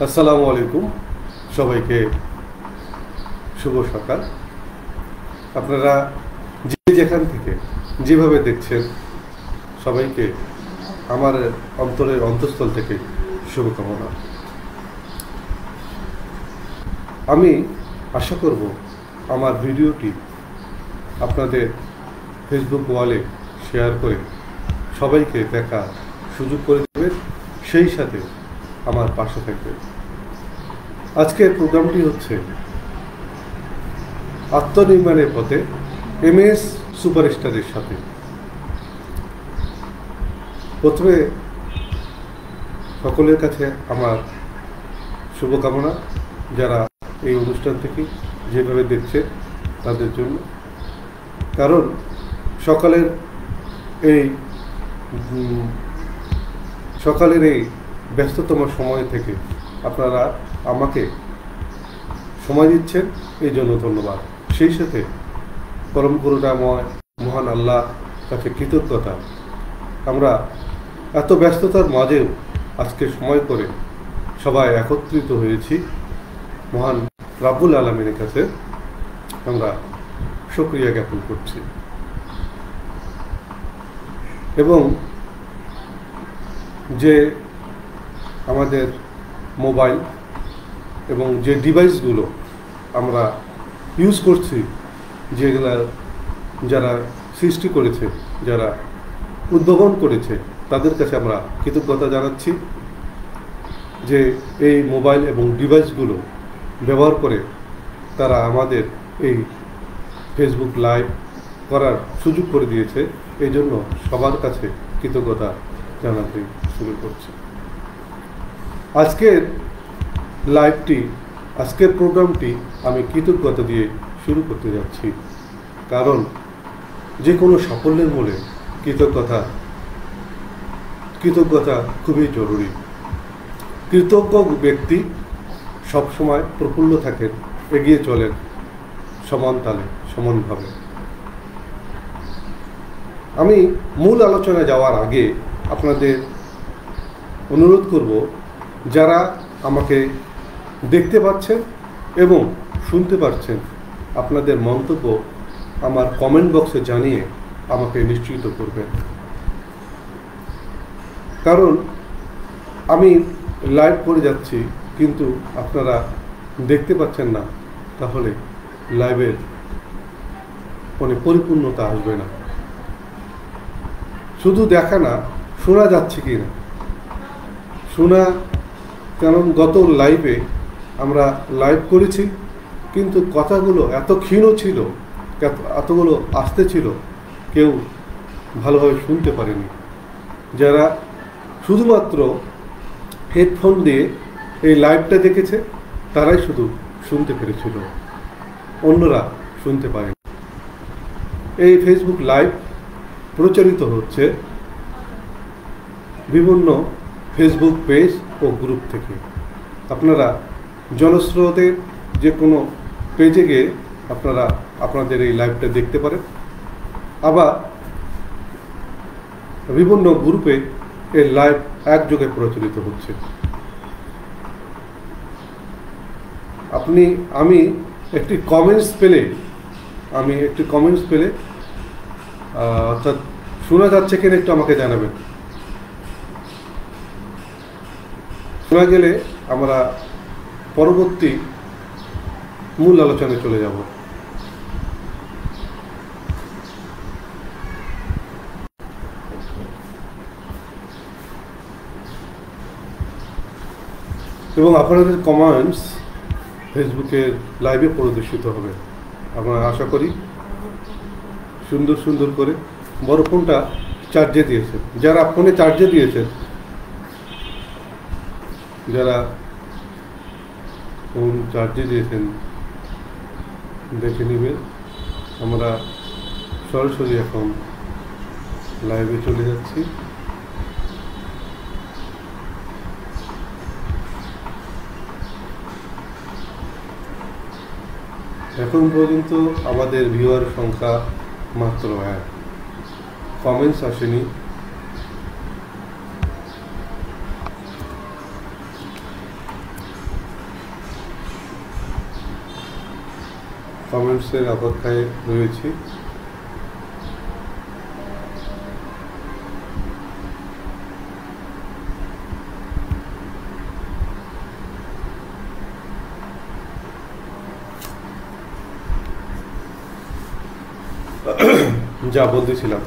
আসসালামু আলাইকুম সবাইকে শুভ সকাল। আপনারা যে যেখান থেকে যেভাবে দেখছেন সবাইকে আমার অন্তরের অন্তঃস্থল থেকে শুভকামনা। আমি আশা করব আমার ভিডিওটি আপনাদের ফেসবুক ওয়ালে শেয়ার করে সবাইকে দেখার সুযোগ করে দেবেন, সেই সাথে আমার পাশে থাকবেন। আজকের প্রোগ্রামটি হচ্ছে আত্মনির্মাণের পথে এমএস সুপারস্টারের সাথে। প্রথমে সকলের কাছে আমার শুভকামনা, যারা এই অনুষ্ঠান থেকে যেভাবে দেখছে তাদের জন্য। কারণ সকালের এই ব্যস্ততম সময় থেকে আপনারা আমাকে সময় দিচ্ছেন, এই জন্য ধন্যবাদ। সেই সাথে পরম করুণাময় মহান আল্লাহ কাছে কৃতজ্ঞতা। আমরা এত ব্যস্ততার মাঝেও আজকে সময় করে সবাই একত্রিত হয়েছি, মহান রাব্বুল আলামিনের কাছে আমরা শুকরিয়া জ্ঞাপন করছি। এবং যে আমাদের মোবাইল এবং যে ডিভাইসগুলো আমরা ইউজ করছি, যেগুলা যারা সৃষ্টি করেছে, যারা উদ্ভাবন করেছে, তাদের কাছে আমরা কৃতজ্ঞতা জানাচ্ছি যে এই মোবাইল এবং ডিভাইসগুলো ব্যবহার করে তারা আমাদের এই ফেসবুক লাইভ করার সুযোগ করে দিয়েছে। এই জন্য সবার কাছে কৃতজ্ঞতা জানাতে শুরু করছি। আজকের লাইভটি, আজকের প্রোগ্রামটি আমি কৃতজ্ঞতা দিয়ে শুরু করতে যাচ্ছি। কারণ যে কোনো সাফল্যের মূলে কৃতজ্ঞতা খুবই জরুরি। কৃতজ্ঞ ব্যক্তি সবসময় প্রফুল্ল থাকেন, এগিয়ে চলেন সমান তালে, সমানভাবে। আমি মূল আলোচনায় যাওয়ার আগে আপনাদের অনুরোধ করব, যারা আমাকে দেখতে পাচ্ছেন এবং শুনতে পাচ্ছেন, আপনাদের মন্তব্য আমার কমেন্ট বক্সে জানিয়ে আমাকে নিশ্চিত করবেন। কারণ আমি লাইভ করে যাচ্ছি কিন্তু আপনারা দেখতে পাচ্ছেন না, তাহলে লাইভের পরিপূর্ণতা আসবে না। শুধু দেখা না, শোনা যাচ্ছে কি না শোনা। কারণ গত লাইভে আমরা লাইভ করেছি কিন্তু কথাগুলো এত ক্ষীণ ছিল, এতগুলো আস্তে ছিল, কেউ ভালোভাবে শুনতে পারেনি। যারা শুধুমাত্র হেডফোন দিয়ে এই লাইভটা দেখেছে তারাই শুধু শুনতে পেরেছিল, অন্যরা শুনতে পারেনি। এই ফেসবুক লাইভ প্রচারিত হচ্ছে বিভিন্ন ফেসবুক পেজ ও গ্রুপ থেকে। আপনারা জনস্রোতের যে কোনো পেজে গিয়ে আপনারা আপনাদের এই লাইভটা দেখতে পারেন। আবার বিভিন্ন গ্রুপে এই লাইভ একযোগে প্রচারিত হচ্ছে। আমি একটি কমেন্টস পেলে অর্থাৎ শোনা যাচ্ছে কিনা একটু আমাকে জানাবেন। শোনা গেলে আমরা পরবর্তী মূল আলোচনায় চলে যাব। এবং আপনাদের কমেন্টস ফেসবুকের লাইভে প্রদর্শিত হবে। আমরা আশা করি সুন্দর সুন্দর করে। বড় ফোনটা চার্জে দিয়েছেন, যারা ফোনে চার্জে দিয়েছেন, যারা ফোন চার্জে দিয়েছেন দেখে নেবেন। আমরা সরাসরি এখন লাইভে চলে যাচ্ছি। এখন পর্যন্ত আমাদের ভিউয়ার সংখ্যা মাত্র 1, কমেন্টস আসেনি। কমেন্টসের অপেক্ষায় রয়েছি। যা বলতেছিলাম,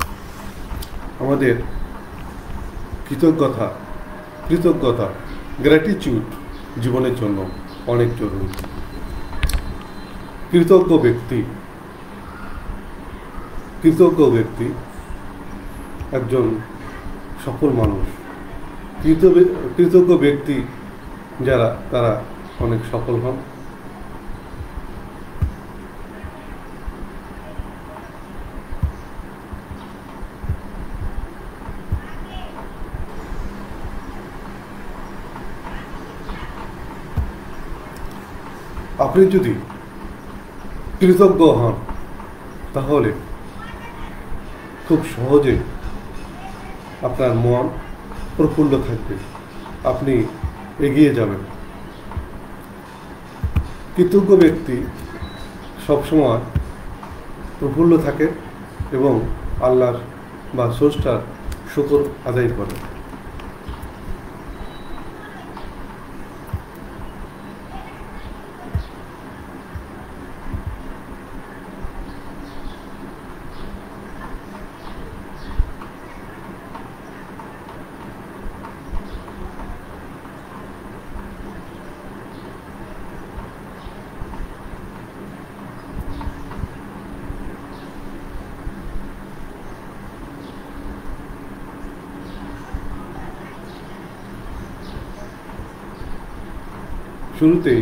আমাদের কৃতজ্ঞতা গ্র্যাটিটিউড জীবনের জন্য অনেক জরুরি। কৃতজ্ঞ ব্যক্তি একজন সফল মানুষ। কৃতজ্ঞ ব্যক্তি যারা, তারা অনেক সফল হন। আপনি যদি কৃতজ্ঞ হন তাহলে খুব সহজে আপনার মন প্রফুল্ল থাকবে, আপনি এগিয়ে যাবেন। কৃতজ্ঞ ব্যক্তি সবসময় প্রফুল্ল থাকে এবং আল্লাহর বা স্রষ্টার শুকর আদায় করে। শুরুতেই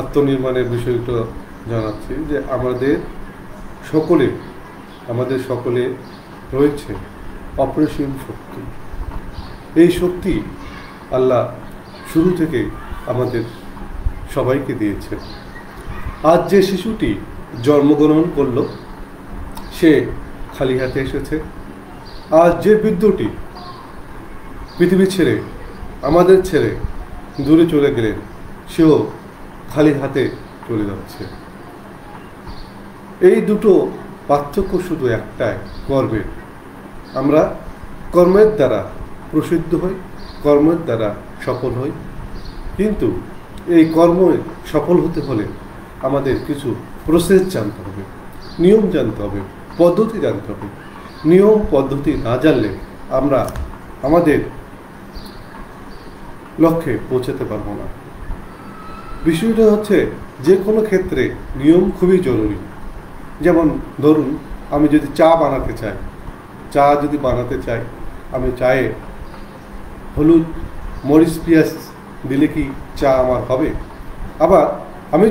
আত্মনির্মাণের বিষয়টা জানাচ্ছি যে আমাদের সকলে রয়েছে অপরিসীম শক্তি। এই শক্তি আল্লাহ শুরু থেকে আমাদের সবাইকে দিয়েছে। আজ যে শিশুটি জন্মগ্রহণ করল সে খালি হাতে এসেছে। আজ যে বৃদ্ধটি পৃথিবী ছেড়ে, আমাদের ছেড়ে দূরে চলে গেলেন, সেও খালি হাতে চলে যাচ্ছে। এই দুটো পার্থক্য শুধু একটাই, কর্মের। আমরা কর্মের দ্বারা প্রসিদ্ধ হই, কর্মের দ্বারা সফল হই। কিন্তু এই কর্ম সফল হতে হলে আমাদের কিছু প্রসেস জানতে হবে, নিয়ম জানতে হবে, পদ্ধতি জানতে হবে। নিয়ম পদ্ধতি না জানলে আমরা আমাদের লক্ষ্যে পৌঁছাতে পারবো না। বিষয়টা হচ্ছে যে কোনো ক্ষেত্রে নিয়ম খুবই জরুরি। যেমন ধরুন, আমি যদি চা বানাতে চাই, আমি চায়ে হলুদ, মরিচ, পেঁয়াজ দিলে কি চা আমার হবে? আবার আমি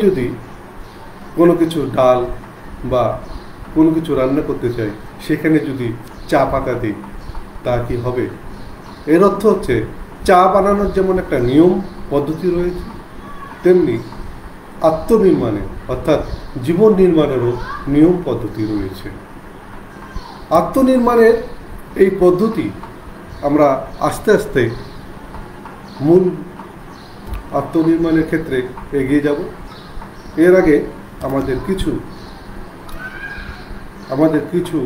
যদি কোনো কিছু ডাল বা কোনো কিছু রান্না করতে চাই, সেখানে যদি চা পাতা দিই, তা কি হবে? এর অর্থ হচ্ছে চা বানানোর যেমন একটা নিয়ম পদ্ধতি রয়েছে, তেমনি আত্মনির্মাণে অর্থাৎ জীবন নির্মাণেরও নিয়ম পদ্ধতি রয়েছে। আত্মনির্মাণের এই পদ্ধতি আমরা আস্তে আস্তে মূল আত্মনির্মাণের ক্ষেত্রে এগিয়ে যাব। এর আগে আমাদের কিছু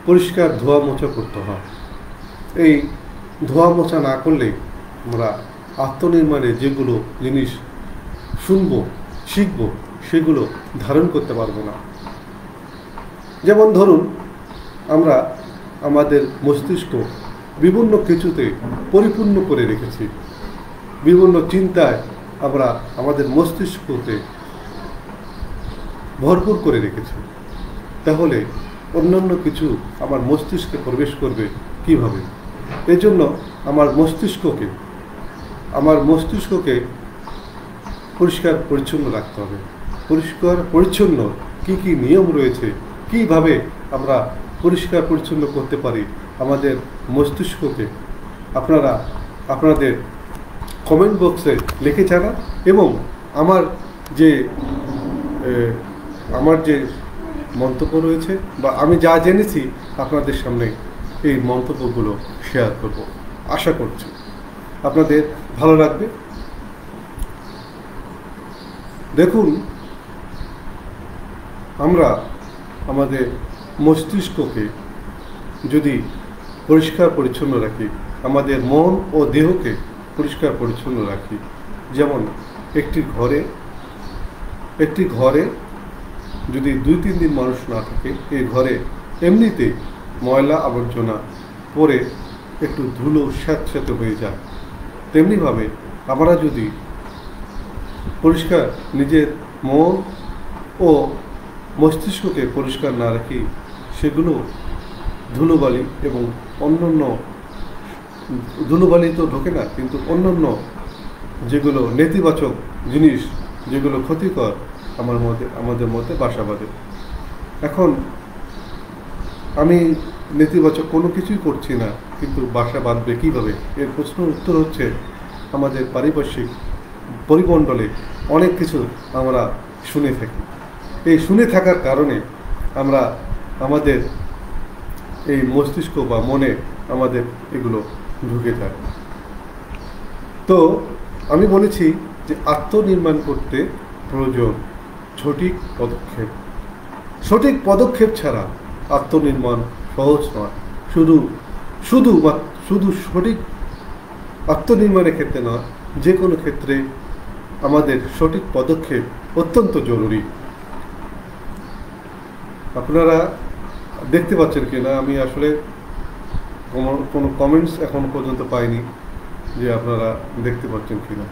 পরিষ্কার ধোয়া মোছা করতে হয়। এই ধোয়া মোছা না করলে আমরা আত্মনির্মাণে যেগুলো জিনিস শুনবো, শিখবো, সেগুলো ধারণ করতে পারবো না। যেমন ধরুন, আমরা আমাদের মস্তিষ্ক বিভিন্ন কিছুতে পরিপূর্ণ করে রেখেছি, বিভিন্ন চিন্তায় আমরা আমাদের মস্তিষ্ককে ভরপুর করে রেখেছি। তাহলে অন্যান্য কিছু আমার মস্তিষ্কে প্রবেশ করবে কিভাবে? এজন্য আমার মস্তিষ্ককে পরিষ্কার পরিচ্ছন্ন রাখতে হবে। পরিষ্কার পরিচ্ছন্ন কি কি নিয়ম রয়েছে, কিভাবে আমরা পরিষ্কার পরিচ্ছন্ন করতে পারি আমাদের মস্তিষ্ককে, আপনারা আপনাদের কমেন্ট বক্সে লিখে জানান এবং আমার যে আমার যে মন্তব্য রয়েছে বা আমি যা জেনেছি আপনাদের সামনে এই মন্তব্যগুলো শেয়ার করব। আশা করছি আপনাদের ভালো লাগবে। দেখুন, আমরা আমাদের মস্তিষ্ককে যদি পরিষ্কার পরিচ্ছন্ন রাখি, আমাদের মন ও দেহকে পরিষ্কার পরিচ্ছন্ন রাখি, যেমন একটি ঘরে যদি 2-3 দিন মানুষ না থাকে, এই ঘরে এমনিতে ময়লা আবর্জনা পরে একটু ধুলো স্যাঁতস্যাঁতে হয়ে যায়। তেমনিভাবে আমরা যদি পরিষ্কার নিজের মন ও মস্তিষ্ককে পরিষ্কার না রাখি, সেগুলো ধুলোবালি এবং অন্যান্য ধুলোবালি তো ঢোকে না, কিন্তু অন্যান্য যেগুলো নেতিবাচক জিনিস, যেগুলো ক্ষতিকর আমাদের মধ্যে বাসা বাঁধে। এখন আমি নেতিবাচক কোনো কিছুই করছি না, কিন্তু বাসা বাঁধবে কীভাবে? এর প্রশ্নের উত্তর হচ্ছে আমাদের পারিপার্শ্বিক পরিমণ্ডলে অনেক কিছু আমরা শুনে থাকি। এই শুনে থাকার কারণে আমরা আমাদের এই মস্তিষ্ক বা মনে আমাদের এগুলো ঢুকে যায়। তো আমি বলেছি যে আত্মনির্মাণ করতে প্রয়োজন সঠিক পদক্ষেপ। সঠিক পদক্ষেপ ছাড়া আত্মনির্মাণ সহজ নয়। শুধু সঠিক আত্মনির্মাণের ক্ষেত্রে নয়, যে কোনো ক্ষেত্রে আমাদের সঠিক পদক্ষেপ অত্যন্ত জরুরি। আপনারা দেখতে পাচ্ছেন কিনা আমি আসলে কোনো কমেন্টস এখনো পর্যন্ত পাইনি যে আপনারা দেখতে পাচ্ছেন কিনা।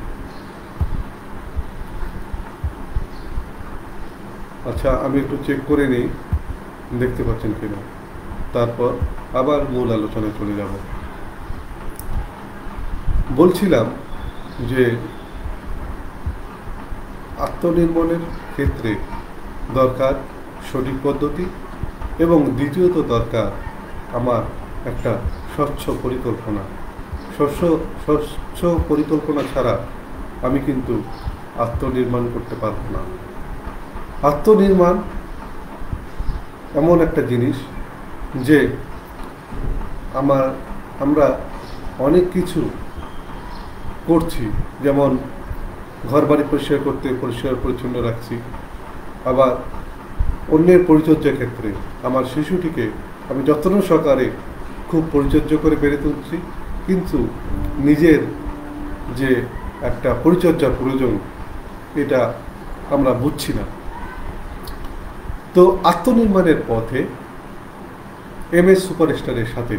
আচ্ছা, আমি একটু চেক করে নিই দেখতে পাচ্ছেন কিনা, তারপর আবার মূল আলোচনায় চলে যাব। বলছিলাম যে আত্মনির্মাণের ক্ষেত্রে দরকার সঠিক পদ্ধতি, এবং দ্বিতীয়ত দরকার আমার একটা স্বচ্ছ পরিকল্পনা। স্বচ্ছ পরিকল্পনা ছাড়া আমি কিন্তু আত্মনির্মাণ করতে পারব না। আত্মনির্মাণ এমন একটা জিনিস যে আমরা অনেক কিছু করছি, যেমন ঘর বাড়ি পরিষ্কার করতে পরিষ্কার পরিচ্ছন্ন রাখছি, আবার অন্যের পরিচর্যার ক্ষেত্রে আমার শিশুটিকে আমি যত্ন সহকারে খুব পরিচর্যা করে বেড়ে তুলছি, কিন্তু নিজের যে একটা পরিচর্যার প্রয়োজন এটা আমরা বুঝছি না। তো আত্মনির্মাণের পথে MS সুপারস্টারের সাথে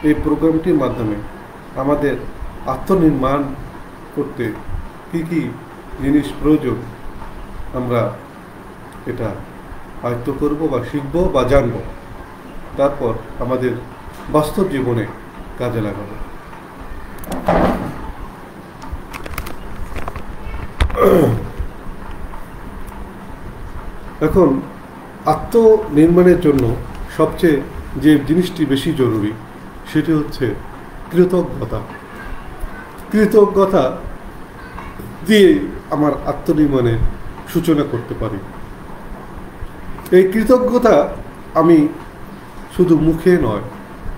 এই প্রোগ্রামটির মাধ্যমে আমাদের আত্মনির্মাণ করতে কী কী জিনিস প্রয়োজন আমরা এটা আয়ত্ত করব বা শিখব বা জানব, তারপর আমাদের বাস্তব জীবনে কাজে লাগাবো। এখন আত্মনির্মাণের জন্য সবচেয়ে যে জিনিসটি বেশি জরুরি সেটি হচ্ছে কৃতজ্ঞতা। কৃতজ্ঞতা দিয়ে আমার আত্মনির্মাণের সূচনা করতে পারি। এই কৃতজ্ঞতা আমি শুধু মুখে নয়,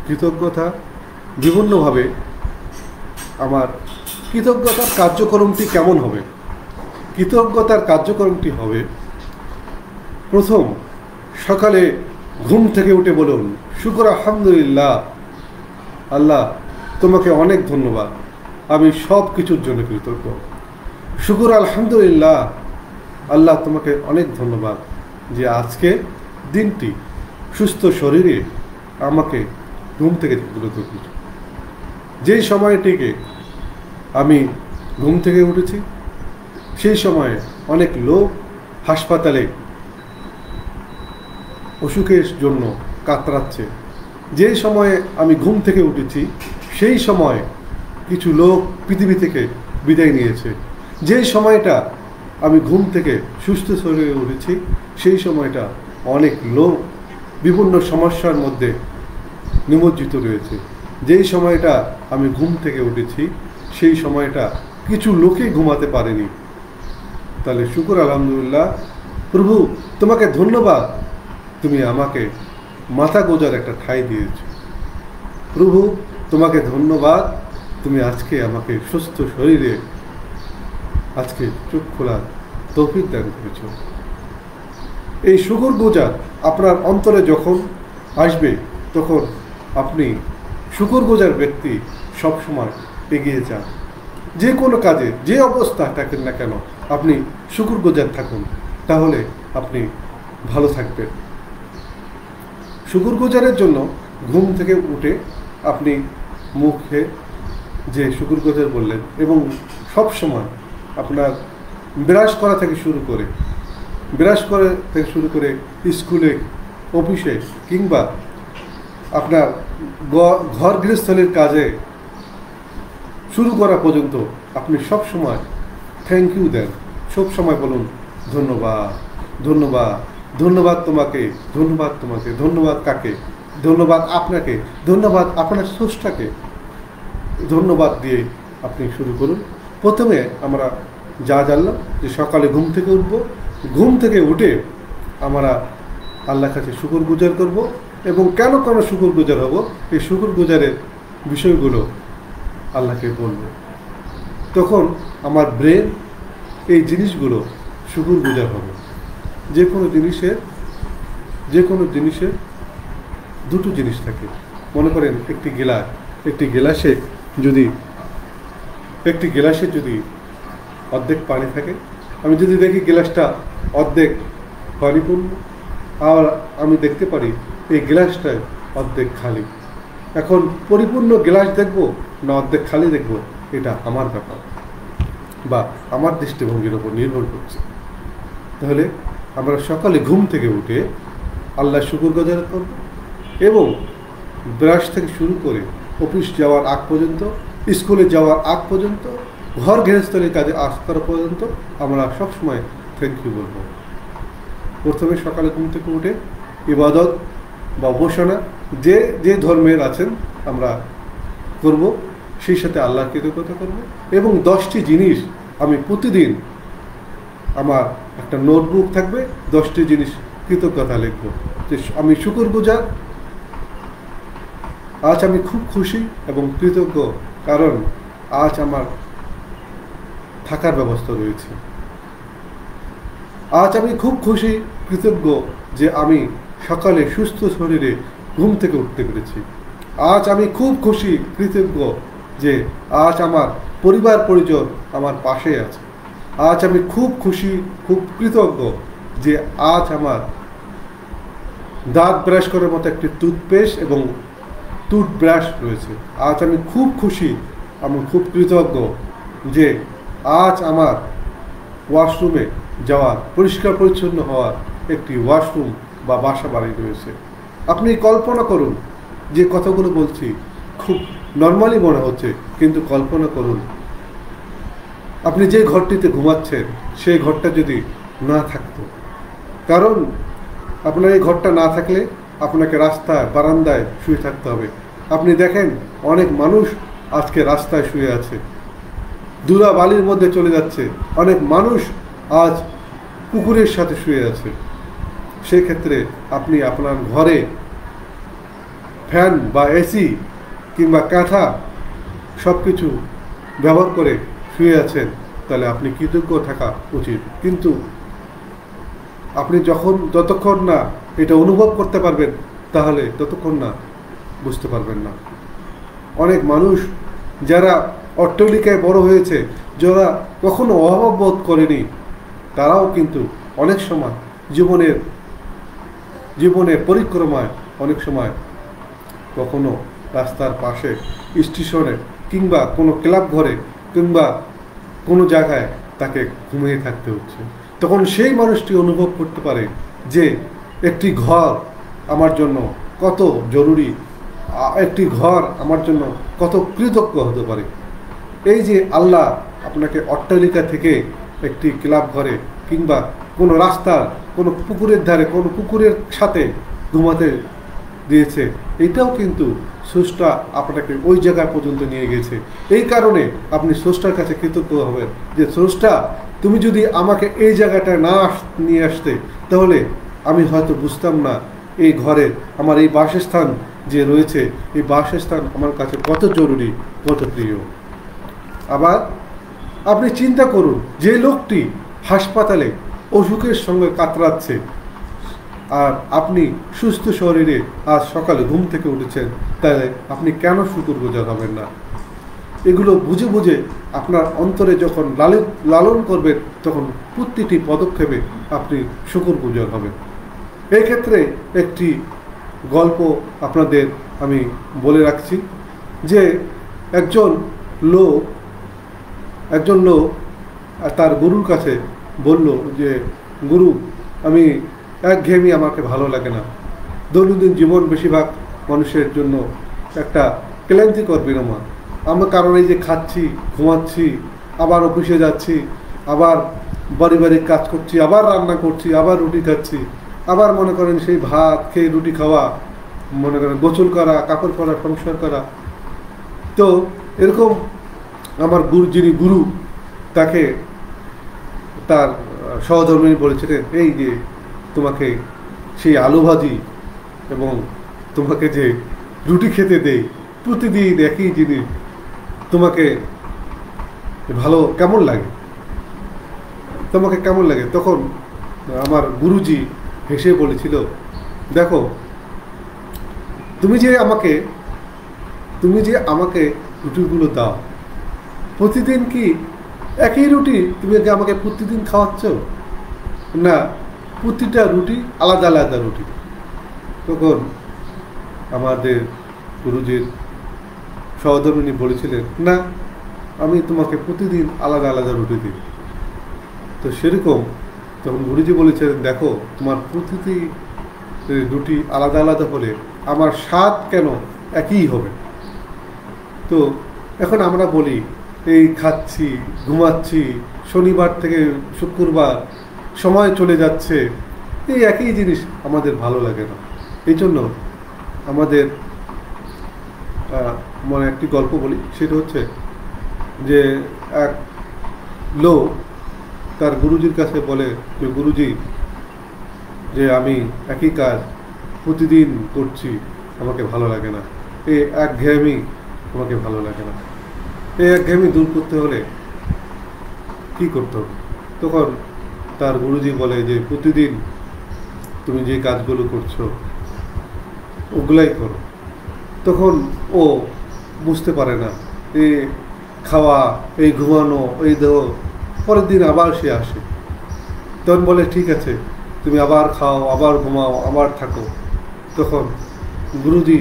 কৃতজ্ঞতা বিভিন্নভাবে আমার কৃতজ্ঞতার কার্যক্রমটি কেমন হবে? কৃতজ্ঞতার কার্যক্রমটি হবে, প্রথম সকালে ঘুম থেকে উঠে বলুন, শুকর আলহামদুলিল্লাহ, আল্লাহ তোমাকে অনেক ধন্যবাদ, আমি সব কিছুর জন্য কৃতজ্ঞ। শুকর আলহামদুলিল্লাহ, আল্লাহ তোমাকে অনেক ধন্যবাদ যে আজকে দিনটি সুস্থ শরীরে আমাকে ঘুম থেকে তুলে তুলেছ। যেই সময়টিকে আমি ঘুম থেকে উঠেছি সেই সময়ে অনেক লোক হাসপাতালে অসুখের জন্য কাতরাচ্ছে। যেই সময়ে আমি ঘুম থেকে উঠেছি সেই সময় কিছু লোক পৃথিবী থেকে বিদায় নিয়েছে। যেই সময়টা আমি ঘুম থেকে সুস্থ শরীরে উঠেছি সেই সময়টা অনেক লোক বিভিন্ন সমস্যার মধ্যে নিমজ্জিত রয়েছে। যেই সময়টা আমি ঘুম থেকে উঠেছি সেই সময়টা কিছু লোকে ঘুমাতে পারেনি, তাহলে শুকর আলহামদুলিল্লাহ, প্রভু তোমাকে ধন্যবাদ, তুমি আমাকে মাথা গোজার একটা ঠাঁই দিয়েছ। প্রভু তোমাকে ধন্যবাদ, তুমি আজকে আমাকে সুস্থ শরীরে আজকে চোখ খোলার তৌফিক দান করেছ। এই শুকর গুজার আপনার অন্তরে যখন আসবে, তখন আপনি শুকর গুজার ব্যক্তি সবসময় এগিয়ে যান। যে কোনো কাজে, যে অবস্থা থাকেন না কেন, আপনি শুকর গুজার থাকুন, তাহলে আপনি ভালো থাকবেন। শুকর গুজারের জন্য ঘুম থেকে উঠে আপনি মুখে যে শুকর গুজার বললেন, এবং সব সময় আপনার ব্রাশ করা থেকে শুরু করে স্কুলে, অফিসে কিংবা আপনার ঘর গৃহস্থলীর কাজে শুরু করা পর্যন্ত আপনি সব সময় থ্যাংক ইউ দেন। সব সময় বলুন ধন্যবাদ, ধন্যবাদ, ধন্যবাদ তোমাকে, ধন্যবাদ তোমাকে, ধন্যবাদ কাকে, ধন্যবাদ আপনাকে, ধন্যবাদ আপনার স্রষ্টাকে, ধন্যবাদ দিয়ে আপনি শুরু করুন। প্রথমে আমরা যা জানলাম যে সকালে ঘুম থেকে উঠব, ঘুম থেকে উঠে আমরা আল্লাহর কাছে শুকর গুজার করব, এবং কেন শুকর গুজার হব, এই শুকর গুজারের বিষয়গুলো আল্লাহকে বলব। তখন আমার ব্রেন এই জিনিসগুলো শুকর গুজার হবে। যে কোনো জিনিসের দুটো জিনিস থাকে। মনে করেন একটি গ্লাসে যদি অর্ধেক পানি থাকে, আমি যদি দেখি গ্লাসটা অর্ধেক পানিপূর্ণ, আর আমি দেখতে পারি এই গ্লাসটায় অর্ধেক খালি, এখন পরিপূর্ণ গ্লাস দেখব না অর্ধেক খালি দেখব, এটা আমার ব্যাপার বা আমার দৃষ্টিভঙ্গির উপর নির্ভর করছে। তাহলে আমরা সকালে ঘুম থেকে উঠে আল্লাহ শুকর গুজার করব, এবং ব্রাশ থেকে শুরু করে অফিস যাওয়ার আগ পর্যন্ত, স্কুলে যাওয়ার আগ পর্যন্ত, ঘর গৃহস্থলীর কাজে আসার পর্যন্ত আমরা সবসময় থ্যাংক ইউ বলব। প্রথমে সকালে ঘুম থেকে উঠে ইবাদত বা উপাসনা যে ধর্মের আছেন আমরা করব, সেই সাথে আল্লাহর কৃতজ্ঞতা করব। এবং 10টি জিনিস আমি প্রতিদিন, আমার একটা নোটবুক থাকবে, 10টি জিনিস কৃতজ্ঞতা লিখব যে আমি শুকর গুজার, আজ আমি খুব খুশি এবং কৃতজ্ঞ, কারণ আজ আমার থাকার ব্যবস্থা রয়েছে। আজ আমি খুব খুশি কৃতজ্ঞ যে আমি সকালে সুস্থ শরীরে ঘুম থেকে উঠতে পেরেছি। আজ আমি খুব খুশি কৃতজ্ঞ যে আজ আমার পরিবার পরিজন আমার পাশে আছে। আজ আমি খুব খুশি, খুব কৃতজ্ঞ যে আজ আমার দাঁত ব্রাশ করার মতো একটি টুথপেস্ট এবং টুথব্রাশ রয়েছে। আজ আমি খুব খুশি, আমি খুব কৃতজ্ঞ যে আজ আমার ওয়াশরুমে যাওয়ার, পরিষ্কার পরিচ্ছন্ন হওয়ার একটি ওয়াশরুম বা বাসা বাড়ি রয়েছে। আপনি কল্পনা করুন, যে কথাগুলো বলছি খুব নর্মালি মনে হচ্ছে, কিন্তু কল্পনা করুন আপনি যে ঘরটিতে ঘুমাচ্ছেন সেই ঘরটা যদি না থাকতো। কারণ আপনার এই ঘরটা না থাকলে আপনাকে রাস্তায়, বারান্দায় শুয়ে থাকতে হবে। আপনি দেখেন অনেক মানুষ আজকে রাস্তায় শুয়ে আছে, ধুলা বালির মধ্যে চলে যাচ্ছে। অনেক মানুষ আজ কুকুরের সাথে শুয়ে আছে। সেক্ষেত্রে আপনি আপনার ঘরে ফ্যান বা এসি কিংবা কাঁথা সব কিছু ব্যবহার করে শুয়ে আছেন, তাহলে আপনি কৃতজ্ঞ থাকা উচিত। কিন্তু আপনি যতক্ষণ না এটা অনুভব করতে পারবেন, তাহলে ততক্ষণ না বুঝতে পারবেন না। অনেক মানুষ যারা অট্টালিকায় বড় হয়েছে, যারা কখনো অভাব বোধ করেনি, তারাও কিন্তু অনেক সময় জীবনের পরিক্রমায় অনেক সময় কখনো রাস্তার পাশে, স্টেশনে কিংবা কোনো ক্লাব ঘরে কিংবা কোনো জায়গায় তাকে ঘুমিয়ে থাকতে হচ্ছে। তখন সেই মানুষটি অনুভব করতে পারে যে একটি ঘর আমার জন্য কত জরুরি, একটি ঘর আমার জন্য কত কৃতজ্ঞ হতে পারে। এই যে আল্লাহ আপনাকে অট্টালিকা থেকে একটি ক্লাব ঘরে কিংবা কোনো রাস্তার, কোনো পুকুরের ধারে, কোনো কুকুরের সাথে ঘুমাতে দিয়েছে, এটাও কিন্তু স্রষ্টা আপনাকে ওই জায়গা পর্যন্ত নিয়ে গেছে। এই কারণে আপনি স্রষ্টার কাছে কৃতজ্ঞ হবেন যে স্রষ্টা তুমি যদি আমাকে এই জায়গাটায় না নিয়ে আসতে, তাহলে আমি হয়তো বুঝতাম না এই ঘরের আমার এই বাসস্থান যে রয়েছে, এই বাসস্থান আমার কাছে কত জরুরি, কত প্রিয়। আবার আপনি চিন্তা করুন, যে লোকটি হাসপাতালে অসুখের সঙ্গে কাতরাচ্ছে, আর আপনি সুস্থ শরীরে আজ সকালে ঘুম থেকে উঠেছেন, তাহলে আপনি কেন শুকরগুজার হবেন না? এগুলো বুঝে বুঝে আপনার অন্তরে যখন লালন করবেন, তখন প্রতিটি পদক্ষেপে আপনি শুকরগুজার হবেন। এই ক্ষেত্রে একটি গল্প আপনাদের আমি বলে রাখছি, যে একজন লোক তার গুরুর কাছে বলল যে, গুরু, আমি একঘেয়েমি আমাকে ভালো লাগে না। দৈনন্দিন জীবন বেশিরভাগ মানুষের জন্য একটা ক্লান্তিকর বিরমা। আমার কারণ এই যে খাচ্ছি, ঘুমাচ্ছি, আবার অফিসে যাচ্ছি, আবার বাড়ি কাজ করছি, আবার রান্না করছি, আবার রুটি খাচ্ছি, আবার মনে করেন সেই ভাত খেয়ে রুটি খাওয়া, মনে করেন গোসল করা, কাপড় পরা, সংসার করা। তো এরকম আমার যিনি গুরু, তাকে তার সহধর্মিনী বলেছিলেন, এই যে তোমাকে সেই আলু ভাজি এবং তোমাকে যে রুটি খেতে দেই প্রতিদিন একই জিনিস, তোমাকে কেমন লাগে? তখন আমার গুরুজি হেসে বলেছিল, দেখো, তুমি যে আমাকে রুটিগুলো দাও, প্রতিদিন কি একই রুটি তুমি আমাকে প্রতিদিন খাওয়াচ্ছ? না, প্রতিটা রুটি আলাদা আলাদা রুটি। তখন আমাদের গুরুজির সহধর্মিনী বলেছিলেন, না, আমি তোমাকে প্রতিদিন আলাদা আলাদা রুটি দিই। তো সেরকম তখন গুরুজি বলেছিলেন, দেখো, তোমার প্রতিটি রুটি আলাদা আলাদা হলে আমার স্বাদ কেন একই হবে? তো এখন আমরা বলি, এই খাচ্ছি, ঘুমাচ্ছি, শনিবার থেকে শুক্রবার সময় চলে যাচ্ছে, এই একই জিনিস আমাদের ভালো লাগে না। এই জন্য আমাদের মনে একটি গল্প বলি, সেটা হচ্ছে যে এক লোক তার গুরুজির কাছে বলে যে, গুরুজি, যে আমি একই কাজ প্রতিদিন করছি, আমাকে ভালো লাগে না, এই একঘেয়েমি আমাকে ভালো লাগে না। এই একঘেয়েমি দূর করতে হলে কি করতে হবে? তখন তার গুরুজি বলে যে, প্রতিদিন তুমি যে কাজগুলো করছো ওগুলাই করো। তখন ও বুঝতে পারে না, এই খাওয়া, এই ঘুমানো, এই দেহ, পরের দিন আবার সে আসে। তখন বলে, ঠিক আছে, তুমি আবার খাও, আবার ঘুমাও, আবার থাকো। তখন গুরুজি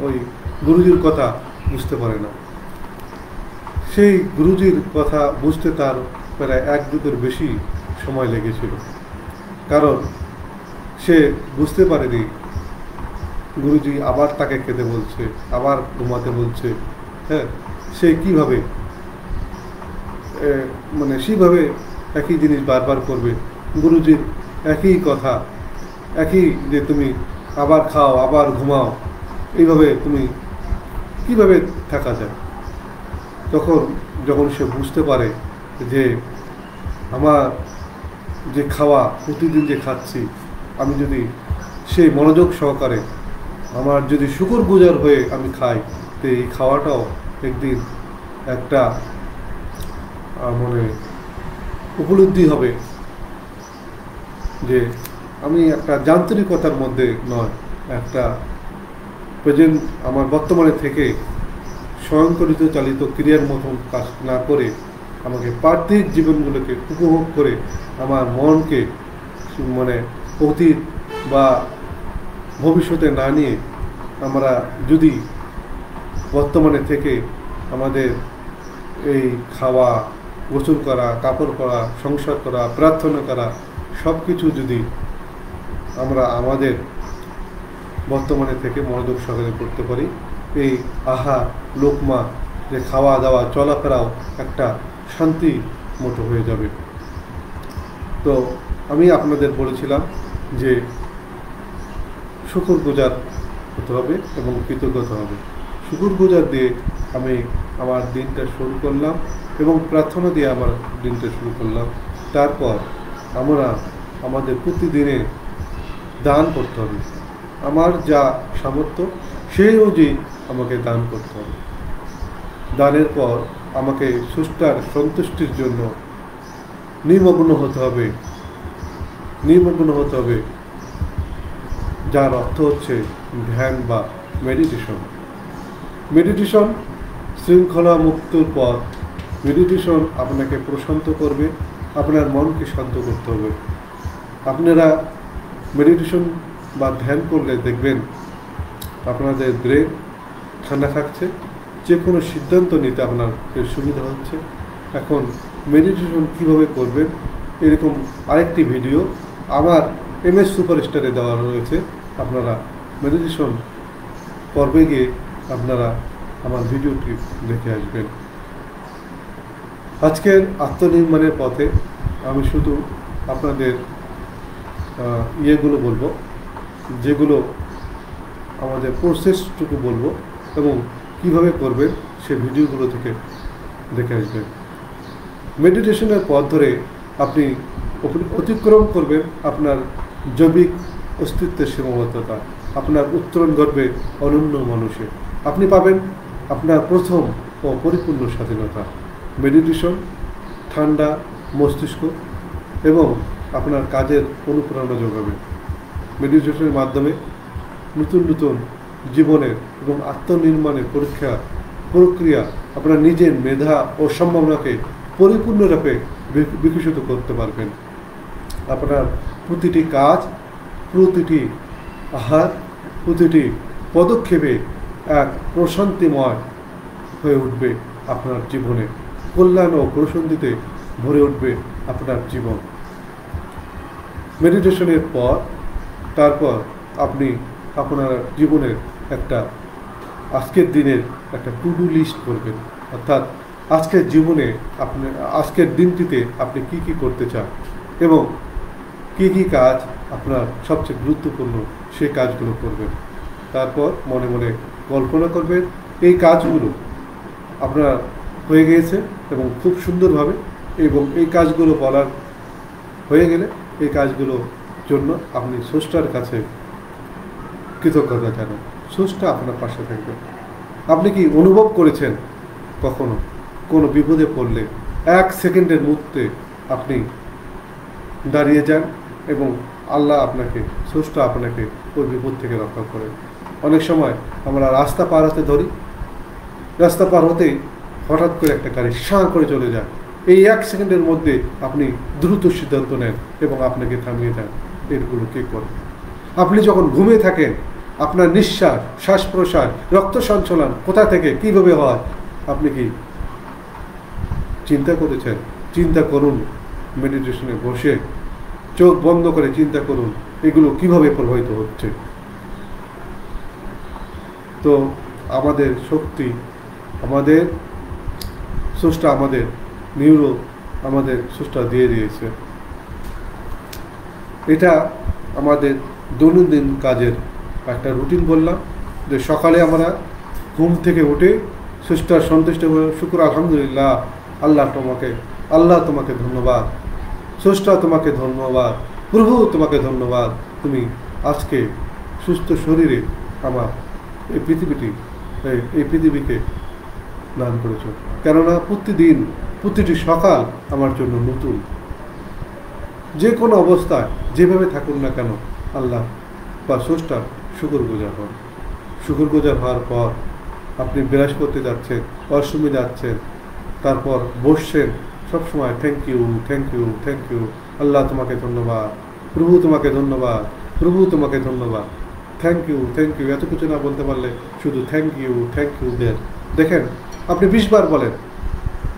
ওই গুরুজির কথা বুঝতে পারে না। সেই গুরুজির কথা বুঝতে তার প্রায় 1 যুগের বেশি সময় লেগেছিল, কারণ সে বুঝতে পারেনি গুরুজি আবার তাকে খেতে বলছে, আবার ঘুমাতে বলছে। হ্যাঁ, সে কিভাবে সেইভাবে একই জিনিস বারবার করবে, গুরুজির একই কথা, একই যে তুমি আবার খাও, আবার ঘুমাও, এইভাবে তুমি কিভাবে থাকা যায়? যখন সে বুঝতে পারে যে আমার যে খাওয়া, প্রতিদিন যে খাচ্ছি, আমি যদি সেই মনোযোগ সহকারে, আমার যদি শুকরগুজার হয়ে আমি খাই, তো এই খাওয়াটাও একদিন একটা উপলব্ধি হবে যে আমি একটা যান্ত্রিকতার মধ্যে নয়, একটা প্রেজেন্ট আমার বর্তমানে থেকে স্বয়ংকরিত চালিত ক্রিয়ার মতন কাজ না করে, আমাকে পার্থিব জীবনগুলোকে উপভোগ করে আমার মনকে অতীত বা ভবিষ্যতে না নিয়ে আমরা যদি বর্তমানে থেকে আমাদের এই খাওয়া, গোসল করা, কাপড় পরা, সংসার করা, প্রার্থনা করা, সব কিছু যদি আমরা আমাদের বর্তমানে থেকে মনোযোগ সহকারে করতে পারি, এই লোকমা যে খাওয়া দাওয়া চলাফেরাও একটা শান্তি মতো হয়ে যাবে। তো আমি আপনাদের বলেছিলাম যে শুকরগুজার হতে হবে এবং কৃতজ্ঞতা হবে। শুকরগুজার দিয়ে আমি আমার দিনটা শুরু করলাম এবং প্রার্থনা দিয়ে আমার দিনটা শুরু করলাম। তারপর আমরা আমাদের প্রতিদিনে দান করতে হবে। আমার যা সামর্থ্য সেই অনুযায়ী আমাকে দান করতে হবে। দানের পর আমাকে স্রষ্টার সন্তুষ্টির জন্য নিমগ্ন হতে হবে। যার অর্থ হচ্ছে ধ্যান বা মেডিটেশন। শৃঙ্খলা মুক্তর পথ। মেডিটেশন আপনাকে প্রশান্ত করবে, আপনার মনকে শান্ত করতে হবে। আপনারা মেডিটেশন বা ধ্যান করলে দেখবেন আপনাদের ব্রেন ঠান্ডা থাকছে, যে কোনো সিদ্ধান্ত নিতে আপনার সুবিধা হচ্ছে। এখন মেডিটেশন কিভাবে করবেন এরকম আরেকটি ভিডিও আমার MS সুপারস্টারে দেওয়া রয়েছে। আপনারা মেডিটেশন পর্বে গিয়ে আপনারা আমার ভিডিওটি দেখে আসবেন। আজকের আত্মনির্মাণের পথে আমি শুধু আপনাদের বলবো, যেগুলো আমাদের প্রসেসটুকু বলবো এবং কিভাবে করবেন সে ভিডিওগুলো থেকে দেখে আসবেন। মেডিটেশনের পথ ধরে আপনি অতিক্রম করবেন আপনার জৈবিক অস্তিত্বের সীমাবদ্ধতা, আপনার উত্তরণ ঘটবে অনন্য মানুষে। আপনি পাবেন আপনার প্রথম ও পরিপূর্ণ স্বাধীনতা। মেডিটেশন ঠান্ডা মস্তিষ্ক এবং আপনার কাজের অনুপ্রেরণা যোগাবে। মেডিটেশনের মাধ্যমে নতুন নতুন জীবনের এবং আত্মনির্মাণের প্রক্রিয়া আপনার নিজের মেধা ও সম্ভাবনাকে পরিপূর্ণরূপে বিকশিত করতে পারবেন। আপনার প্রতিটি কাজ, প্রতিটি আহার, প্রতিটি পদক্ষেপে এক প্রশান্তিময় হয়ে উঠবে আপনার জীবনে। কল্যাণ ও প্রশান্তিতে ভরে উঠবে আপনার জীবন। মেডিটেশনের পর তারপর আপনি আপনার জীবনের আজকের দিনের একটা টু ডু লিস্ট করবেন, অর্থাৎ আজকের দিনটিতে আপনি কি কি করতে চান এবং কি কি কাজ আপনার সবচেয়ে গুরুত্বপূর্ণ সেই কাজগুলো করবেন। তারপর মনে মনে কল্পনা করবেন এই কাজগুলো আপনার হয়ে গিয়েছে এবং খুব সুন্দরভাবে, এবং এই কাজগুলো বলার হয়ে গেলে এই কাজগুলোর জন্য আপনি স্রষ্টার কাছে কৃতজ্ঞতা জানান। স্রষ্টা আপনার পাশে থাকবে। আপনি কি অনুভব করেছেন কখনো কোনো বিপদে পড়লে 1 সেকেন্ডের মধ্যে আপনি দাঁড়িয়ে যান এবং স্রষ্টা আপনাকে ওই বিপদ থেকে রক্ষা করেন? অনেক সময় আমরা রাস্তা পার হতেই হঠাৎ করে একটা গাড়ি সাঁ করে চলে যায়। এই 1 সেকেন্ডের মধ্যে আপনি দ্রুত সিদ্ধান্ত নেন এবং আপনাকে থামিয়ে দেন। এগুলো কে করে? আপনি যখন ঘুমিয়ে থাকেন আপনার নিঃশ্বাস, শ্বাস প্রশ্বাস, রক্ত সঞ্চালন কোথা থেকে কিভাবে হয় আপনি কি চিন্তা করেছেন? চিন্তা করুন। মেডিটেশনে বসে চোখ বন্ধ করে চিন্তা করুন এগুলো কিভাবে প্রভাবিত হচ্ছে। তো আমাদের শক্তি, আমাদের স্রষ্টা আমাদের স্রষ্টা দিয়ে দিয়েছে। এটা আমাদের দৈনন্দিন কাজের একটা রুটিন বললাম, যে সকালে আমরা ঘুম থেকে উঠে স্রষ্টার সন্তুষ্ট হয়ে শুকর আলহামদুলিল্লাহ, আল্লাহ তোমাকে ধন্যবাদ, স্রষ্টা তোমাকে ধন্যবাদ, প্রভু তোমাকে ধন্যবাদ, তুমি আজকে সুস্থ শরীরে আমার এই পৃথিবীকে দান করেছ। কেননা প্রতিটি সকাল আমার জন্য নতুন। যে কোনো অবস্থায় যেভাবে থাকুন না কেন আল্লাহ বা স্রষ্টার শুকরগুজার হন। শুকরগুজার হওয়ার পর আপনি বিরাজ করতে যাচ্ছেন, ওয়াশরুমে যাচ্ছেন, তারপর বসছেন, সবসময় থ্যাংক ইউ, আল্লাহ তোমাকে ধন্যবাদ, প্রভু তোমাকে ধন্যবাদ, থ্যাংক ইউ। এত কিছু না বলতে পারলে শুধু থ্যাংক ইউ দেন। দেখেন আপনি 20 বার বলেন,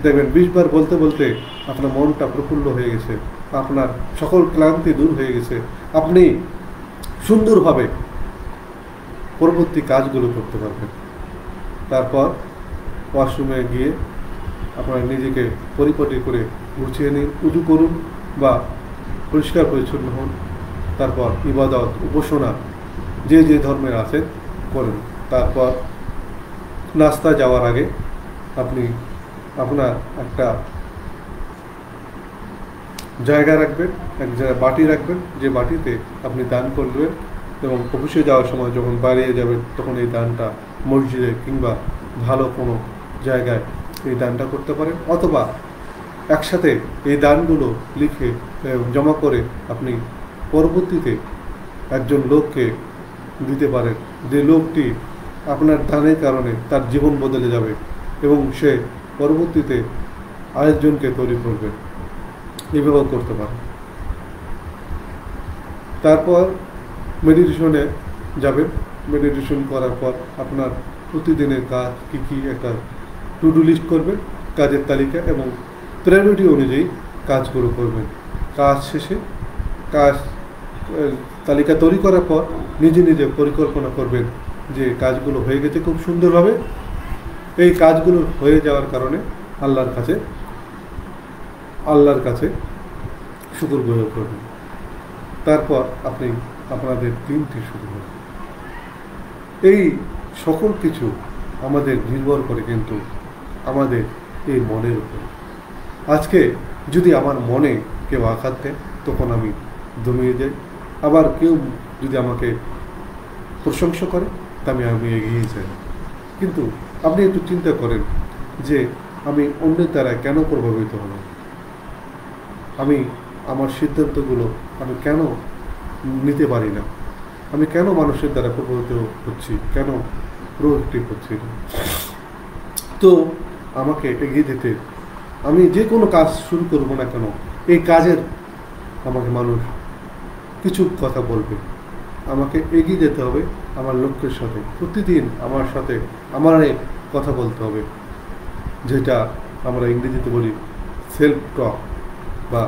দেখবেন 20 বার বলতে বলতে আপনার মনটা প্রফুল্ল হয়ে গেছে, আপনার সকল ক্লান্তি দূর হয়ে গেছে। আপনি সুন্দরভাবে পরবর্তী কাজগুলো করতে পারবেন। তারপর ওয়াশরুমে গিয়ে আপনারা নিজেকে পরিপাটি করে গুছিয়ে নিন, উজু করুন বা পরিষ্কার পরিচ্ছন্ন হন। তারপর ইবাদত, উপাসনা যে ধর্মের আছে করেন। তারপর নাস্তা যাওয়ার আগে আপনি আপনার একটা জায়গা রাখবেন, এক জায়গায় বাটি রাখবেন, যে বাটিতে আপনি দান করবেন এবং অফিসে যাওয়ার সময় যখন বাইরে যাবেন তখন এই দানটা মসজিদে কিংবা ভালো কোনো জায়গায় এই দানটা করতে পারেন, অথবা একসাথে এই দানগুলো লিখে জমা করে আপনি পরবর্তীতে একজন লোককে দিতে পারেন, যে লোকটি আপনার দানের কারণে তার জীবন বদলে যাবে এবং সে পরবর্তীতে আরেকজনকে তৈরি করবে। এইভাবে করতে পারেন। তারপর মেডিটেশনে যাবেন। মেডিটেশন করার পর আপনার প্রতিদিনের কাজ কী কী একটা টু ডু লিস্ট করবেন, কাজের তালিকা, এবং প্রায়োরিটি অনুযায়ী কাজগুলো করবেন। কাজ শেষে কাজ তালিকা তৈরি করার পর নিজে নিজে পরিকল্পনা করবেন যে কাজগুলো হয়ে গেছে খুব সুন্দরভাবে। এই কাজগুলো হয়ে যাওয়ার কারণে আল্লাহর কাছে শুকর গুজার করবেন। তারপর আপনি আপনাদের দিনটি শুরু করবেন। এই সকল কিছু আমাদের নির্ভর করে কিন্তু আমাদের এই মনের উপর। আজকে যদি আমার মনে কেউ আঘাত দেয় তখন আমি দমিয়ে যাই, আবার কেউ যদি আমাকে প্রশংসা করে তবে আমি এগিয়ে যাই। কিন্তু আপনি একটু চিন্তা করেন যে আমি অন্যের দ্বারা কেন প্রভাবিত হলাম, আমি আমার সিদ্ধান্তগুলো আমি কেন নিতে পারি না, আমি কেন মানুষের দ্বারা প্রভাবিত হচ্ছি, কেন প্রোয়েক্টিভ হচ্ছি না। তো আমাকে এগিয়ে যেতে, আমি যে কোনো কাজ শুরু করবো না কেন, এই কাজের আমাকে মানুষ কিছু কথা বলবে, আমাকে এগিয়ে যেতে হবে আমার লক্ষ্যের সাথে। প্রতিদিন আমার সাথে আমার কথা বলতে হবে, যেটা আমরা ইংরেজিতে বলি সেলফ টক বা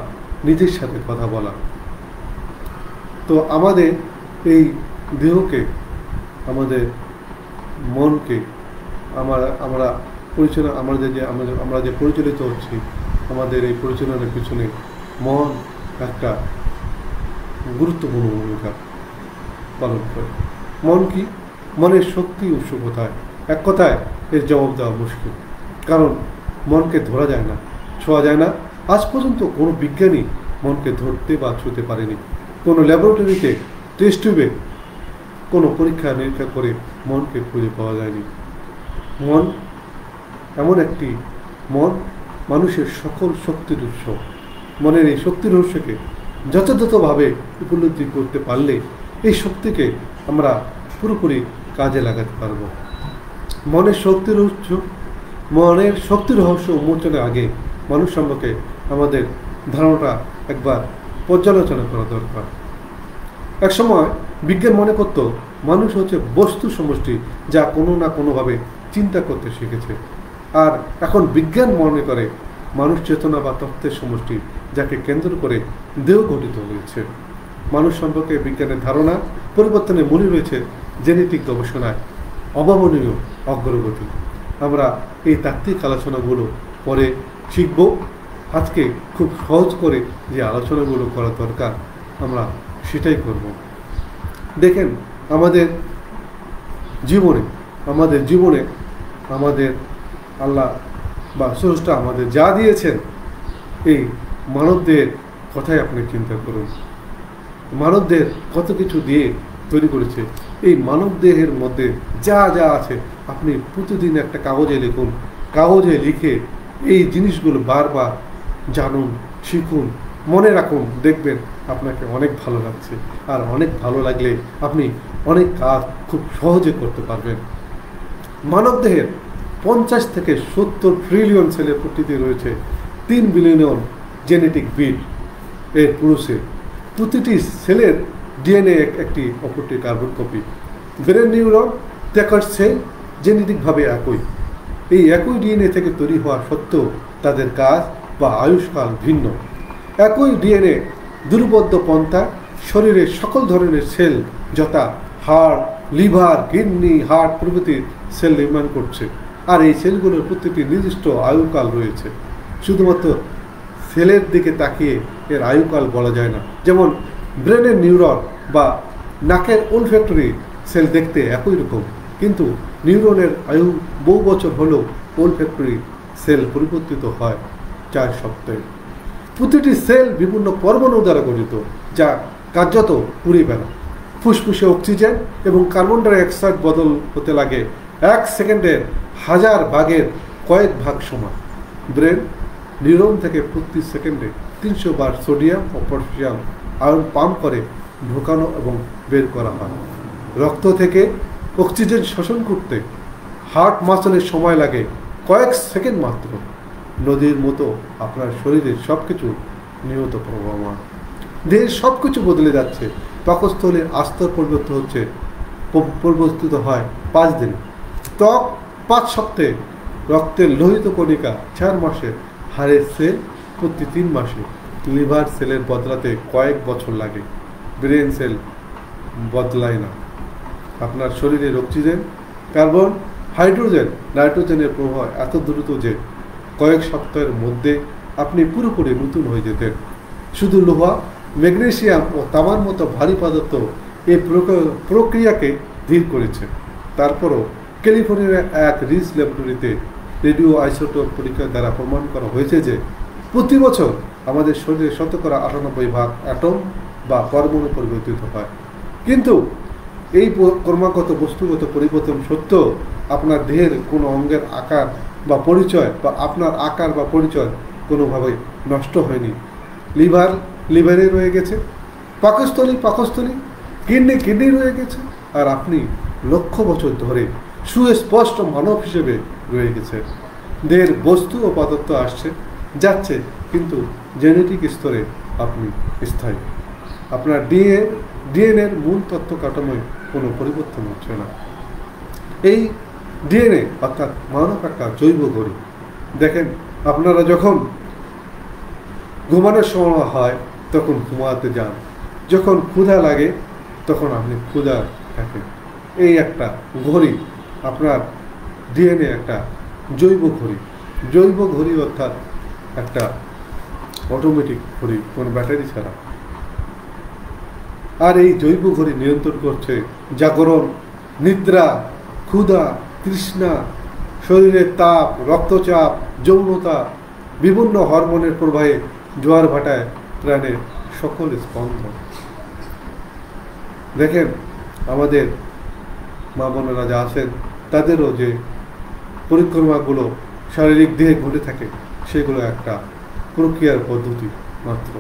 নিজের সাথে কথা বলা। তো আমাদের এই দেহকে, আমাদের মনকে আমরা যে পরিচালিত হচ্ছি, আমাদের এই পরিচালনার পিছনে মন একটা গুরুত্বপূর্ণ ভূমিকা পালন করে। মন কি? মনের শক্তি উৎস কোথায়? এক কথায় এর জবাব দেওয়া মুশকিল, কারণ মনকে ধরা যায় না, ছোঁয়া যায় না। আজ পর্যন্ত কোনো বিজ্ঞানী মনকে ধরতে বা ছুঁতে পারেনি। কোনো ল্যাবরেটরিতে টেস্ট টিউবে কোনো পরীক্ষা নিরীক্ষা করে মনকে খুঁজে পাওয়া যায়নি। মন এমন একটি, মন মানুষের সকল শক্তির উৎস। মনের এই শক্তির উৎসকে যথাযথভাবে উপলব্ধি করতে পারলে এই শক্তিকে আমরা পুরোপুরি কাজে লাগাতে পারব। মনের শক্তির রহস্য উন্মোচনের আগে মানুষ সম্পর্কে আমাদের ধারণাটা একবার পর্যালোচনা করা দরকার। এক সময় বিজ্ঞান মনে করত মানুষ হচ্ছে বস্তু সমষ্টি যা কোনো না কোনোভাবে চিন্তা করতে শিখেছে, আর এখন বিজ্ঞান মনে করে মানুষ চেতনা বা তত্ত্বের সমষ্টি যাকে কেন্দ্র করে দেহ গঠিত হয়েছে। মানুষ সম্পর্কে বিজ্ঞানের ধারণা পরিবর্তনের মূলে রয়েছে জেনেটিক গবেষণায় অভাবনীয় অগ্রগতি। আমরা এই তাত্ত্বিক আলোচনাগুলো পরে শিখব। আজকে খুব সহজ করে যে আলোচনাগুলো করা দরকার আমরা সেটাই করব। দেখেন, আমাদের জীবনে আমাদের আল্লাহ বা স্রষ্টা আমাদের যা দিয়েছেন, এই মানবদের কথাই আপনি চিন্তা করুন। মানবদের কত কিছু দিয়ে তৈরি করেছে। এই মানব দেহের মধ্যে যা যা আছে আপনি প্রতিদিন একটা কাগজে লিখুন, কাগজে লিখে এই জিনিসগুলো বারবার জানুন, শিখুন, মনে রাখুন। দেখবেন আপনাকে অনেক ভালো লাগছে, আর অনেক ভালো লাগলে আপনি অনেক কাজ খুব সহজে করতে পারবেন। মানবদেহের 50 থেকে 70 ট্রিলিয়ন সেলের প্রকৃতি রয়েছে, 3 বিলিয়ন জেনেটিক বিট এর পুরুষে। প্রতিটি সেলের ডিএনএ একটি অপরটি কার্বন কপি। ব্রেন নিউরন ত্যাকর সেল জেনেটিকভাবে একই। এই একই ডিএনএ থেকে তৈরি হওয়া সত্ত্বেও তাদের কাজ বা আয়ুষ্কাল ভিন্ন। একই ডিএনএ দুর্বোধ্য পন্থা শরীরের সকল ধরনের সেল যথা হাড়, লিভার, কিডনি, হার্ট প্রভৃতির সেল নির্মাণ করছে, আর এই সেলগুলোর প্রত্যেকটি নির্দিষ্ট আয়ুকাল রয়েছে। শুধুমাত্র সেলের দিকে তাকিয়ে এর আয়ুকাল বলা যায় না। যেমন ব্রেনের নিউরন বা নাকের olfactory সেল দেখতে একই রকম, কিন্তু নিউরনের আয়ু বহু বছর হলেও olfactory সেল পরিবর্তিত হয় 4 সপ্তাহে। প্রতিটি সেল বিভিন্ন পরমাণু দ্বারা গঠিত, যা কার্যত পুড়ে বেড়া। ফুসফুসে অক্সিজেন এবং কার্বন ডাই অক্সাইড বদল হতে লাগে 1 সেকেন্ডের 1000 ভাগের কয়েক ভাগ সময়। ব্রেন নিউরন থেকে প্রতি সেকেন্ডে 300 বার সোডিয়াম ও পটাশিয়াম আয়ন পাম্প করে ঢোকানো এবং বের করা হয়। রক্ত থেকে অক্সিজেন শোষণ করতে হার্ট মাসলের সময় লাগে কয়েক সেকেন্ড মাত্র। নদীর মতো আপনার শরীরের সব কিছু নিয়ত প্রবাহমান। দেহের সব কিছু বদলে যাচ্ছে। পাকস্থলীর আস্তর পরিবর্তিত হয় 5 দিনে, ত্বক 5 সপ্তাহে, রক্তের লোহিত কণিকা 4 মাসে, হাড়ের সেল প্রতি 3 মাসে, লিভার সেলের বদলাতে কয়েক বছর লাগে। ব্রেন সেল বদলায় না। আপনার শরীরের অক্সিজেন, কার্বন, হাইড্রোজেন, নাইট্রোজেনের প্রবাহ এত দ্রুত যে কয়েক সপ্তাহের মধ্যে আপনি পুরোপুরি নতুন হয়ে যেতেন। শুধু লোহা, ম্যাগনেসিয়াম ও তামার মতো ভারী পদার্থ এই প্রক্রিয়াকে ধীর করেছে। তারপরও ক্যালিফোর্নিয়ার এক রিস ল্যাবরেটরিতে রেডিও আইসোটোপ পরীক্ষার দ্বারা প্রমাণ করা হয়েছে যে প্রতি বছর আমাদের শরীরে 98% অ্যাটম বা পরমাণু পরিবর্তিত হয়। কিন্তু এই ক্রমাগত বস্তুগত পরিবর্তন সত্ত্বেও আপনার দেহের কোনো অঙ্গের আকার বা পরিচয় বা আপনার আকার বা পরিচয় কোনোভাবেই নষ্ট হয়নি। লিভারে রয়ে গেছে, পাকস্থলী, কিডনি রয়ে গেছে, আর আপনি লক্ষ বছর ধরে সুস্পষ্ট মানব হিসেবে রয়ে গেছে। দেহের বস্তু ও পদার্থ আসছে যাচ্ছে, কিন্তু জেনেটিক স্তরে আপনি স্থায়ী। আপনার ডিএনএর মূল তত্ত্ব কাঠামোয় কোনো পরিবর্তন হচ্ছে না। এই ডিএনএ অর্থাৎ মানব একটা জৈব ঘড়ি। দেখেন, আপনারা যখন ঘুমানোর সময় হয় তখন ঘুমাতে যান, যখন ক্ষুধা লাগে তখন আপনি ক্ষুধা থাকেন। এই একটা ঘড়ি, আপনার ডিএনএ একটা জৈব ঘড়ি অর্থাৎ একটা অটোমেটিক ঘড়ি, কোনো ব্যাটারি ছাড়া। আর এই জৈব ঘড়ি নিয়ন্ত্রণ করছে জাগরণ, নিদ্রা, ক্ষুধা, তৃষ্ণা, শরীরের তাপ, রক্তচাপ, যৌনতা, বিভিন্ন হরমোনের প্রবাহে জোয়ার ভাটায় প্রাণের সকল স্পন্দন। দেখেন, আমাদের মা বোনেরা যা আছেন তাদেরও যে পরিক্রমাগুলো শারীরিক দেহে ঘটে থাকে সেগুলো একটা প্রক্রিয়ার পদ্ধতি মাত্র।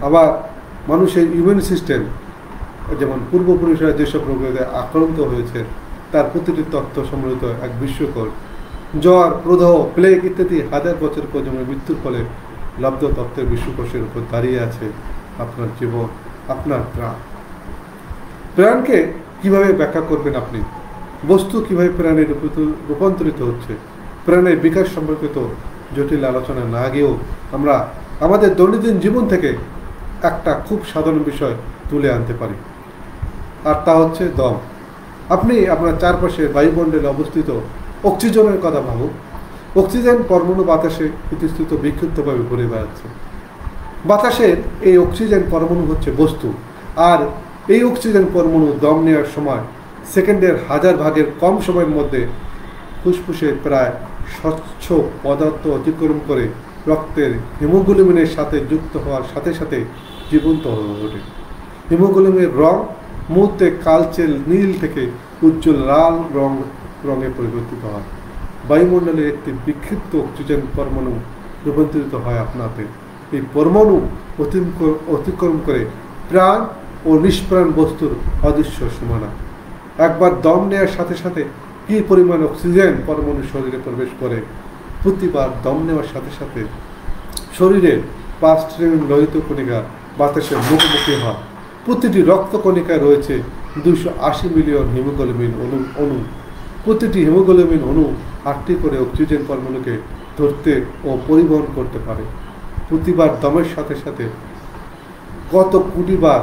আবার মানুষের ইমিউন সিস্টেম, যেমন পূর্বপুরুষরা যেসব রোগে আক্রান্ত হয়েছে তার প্রতিটি তত্ত্ব সম্মিলিত এক বিস্ময়কর। জ্বর, প্রদাহ, প্লেগ ইত্যাদি হাজার বছর পর্যন্ত মৃত্যুর ফলে লব্ধ তত্ত্বের বিশ্বকোষের উপর দাঁড়িয়ে আছে আপনার জীবন, আপনার প্রাণ। প্রাণকে কিভাবে ব্যাখ্যা করবেন আপনি? বস্তু কিভাবে প্রাণে রূপান্তরিত হচ্ছে, প্রাণের বিকাশ সম্পর্কিত জটিল আলোচনা না গিয়েও আমরা আমাদের দৈনন্দিন জীবন থেকে একটা খুব সাধারণ বিষয় তুলে আনতে পারি, আর তা হচ্ছে দম। আপনি আপনার চারপাশে বায়ুমণ্ডলে অবস্থিত অক্সিজেনের কথা ভাবুন। অক্সিজেন পরমাণু বাতাসে প্রতিষ্ঠিত বিক্ষিপ্তভাবে ঘুরে বেড়াচ্ছে। বাতাসের এই অক্সিজেন পরমাণু হচ্ছে বস্তু, আর এই অক্সিজেন পরমাণু দম নেওয়ার সময় সেকেন্ডের 1000 ভাগের কম সময়ের মধ্যে ফুসফুসে প্রায় স্বচ্ছ পদার্থ অতিক্রম করে রক্তের হিমোগ্লোবিনের সাথে যুক্ত হওয়ার সাথে সাথে জীবন্ত হয়ে ওঠে। হিমোগ্লোবিনের রং মুহূর্তে কালচে নীল থেকে উজ্জ্বল লাল রঙে পরিবর্তিত হয়। বায়ুমণ্ডলের একটি বিক্ষিপ্ত অক্সিজেন পরমাণু রূপান্তরিত হয় আপনাতে। এই পরমাণু অতিক্রম করে প্রাণ ও নিষ্প্রাণ বস্তুর অদৃশ্য সীমানা। একবার দম নেওয়ার সাথে সাথে কি পরিমাণ অক্সিজেন পরমাণু শরীরে প্রবেশ করে? প্রতিবার দম নেওয়ার সাথে সাথে শরীরের 5 ট্রিলিয়ন লোহিত কণিকা বাতাসের মুখোমুখি হয়। প্রতিটি রক্ত কণিকায় রয়েছে 280 মিলিয়ন হিমোগ্লোবিন অণু। প্রতিটি হিমোগ্লোবিন অণু 8টি করে অক্সিজেন পরমাণুকে ধরতে ও পরিবহন করতে পারে। প্রতিবার দমের সাথে সাথে কত কোটি বার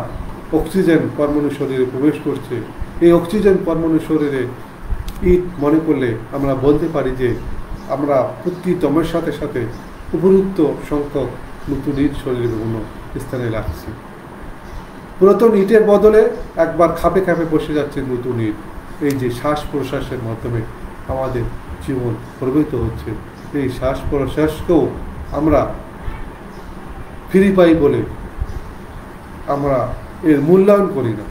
অক্সিজেন পরমাণু শরীরে প্রবেশ করছে। এই অক্সিজেন পরমাণু শরীরে ইট মনে করলে আমরা বলতে পারি যে আমরা প্রতি দমের সাথে সাথে উপযুক্ত সংখ্যক নতুন ইট শরীরে বিভিন্ন স্থানে রাখছি। পুরাতন ইটের বদলে একবার খাপে খাপে বসে যাচ্ছে নতুন ইট। এই যে শ্বাস প্রশ্বাসের মাধ্যমে আমাদের জীবন প্রবাহিত হচ্ছে, এই শ্বাস প্রশ্বাসকেও আমরা ফ্রি পাই বলে আমরা এর মূল্যায়ন করি না।